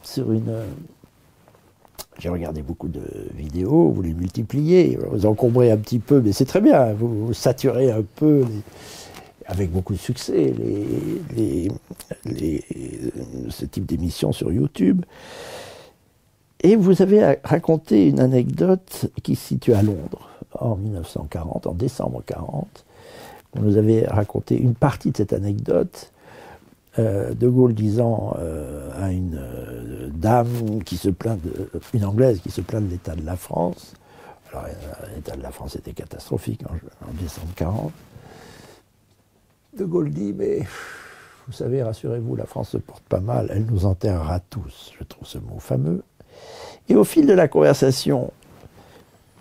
sur une... J'ai regardé beaucoup de vidéos, vous les multipliez, vous encombrez un petit peu, mais c'est très bien, vous saturez un peu avec beaucoup de succès, ce type d'émissions sur YouTube. Et vous avez raconté une anecdote qui se situe à Londres, en 1940, en décembre 40. Vous nous avez raconté une partie de cette anecdote, De Gaulle disant à une dame qui se plaint, une Anglaise qui se plaint de l'état de la France. Alors l'état de la France était catastrophique en décembre 40. De Gaulle dit, mais vous savez, rassurez-vous, la France se porte pas mal, elle nous enterrera tous. Je trouve ce mot fameux. Et au fil de la conversation,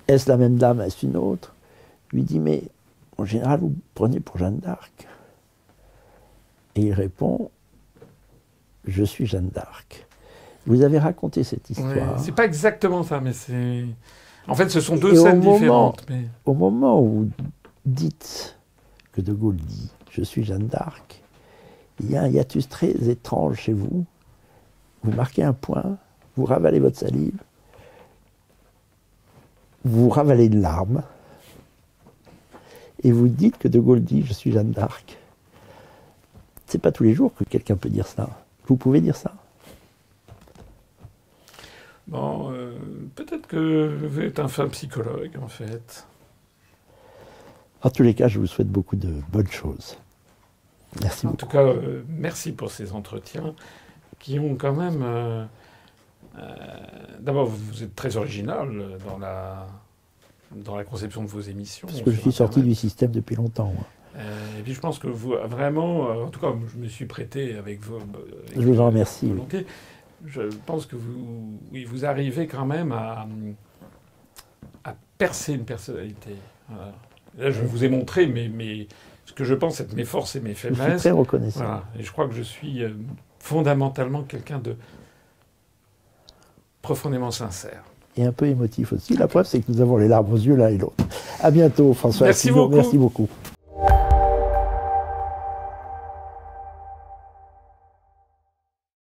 est-ce la même dame, est-ce une autre, lui dit, mais en général, vous prenez pour Jeanne d'Arc. Et il répond, je suis Jeanne d'Arc. Vous avez raconté cette histoire. Ouais, c'est pas exactement ça, mais c'est... En fait, ce sont deux scènes différentes. Mais... Au moment où vous dites que De Gaulle dit « Je suis Jeanne d'Arc », il y a un hiatus très étrange chez vous. Vous marquez un point, vous ravalez votre salive, vous ravalez une larme, et vous dites que De Gaulle dit « Je suis Jeanne d'Arc ». C'est pas tous les jours que quelqu'un peut dire ça. Vous pouvez dire ça? Bon, peut-être que je vais être un fin psychologue, en fait. En tous les cas, je vous souhaite beaucoup de bonnes choses. Merci beaucoup. En tout cas, merci pour ces entretiens qui ont quand même... D'abord, vous êtes très original dans la conception de vos émissions. Parce que je suis sorti du système depuis longtemps. Moi. Et puis je pense que vous, vraiment, en tout cas, je me suis prêté avec vous. Je vous en remercie. Volonté. Je pense que vous arrivez quand même à percer une personnalité. Voilà. Là, je vous ai montré ce que je pense être mes forces et mes faiblesses. Je suis très reconnaissant. Voilà. Et je crois que je suis fondamentalement quelqu'un de profondément sincère. et un peu émotif aussi. La preuve, c'est que nous avons les larmes aux yeux l'un et l'autre. À bientôt, François. Merci beaucoup. Merci beaucoup.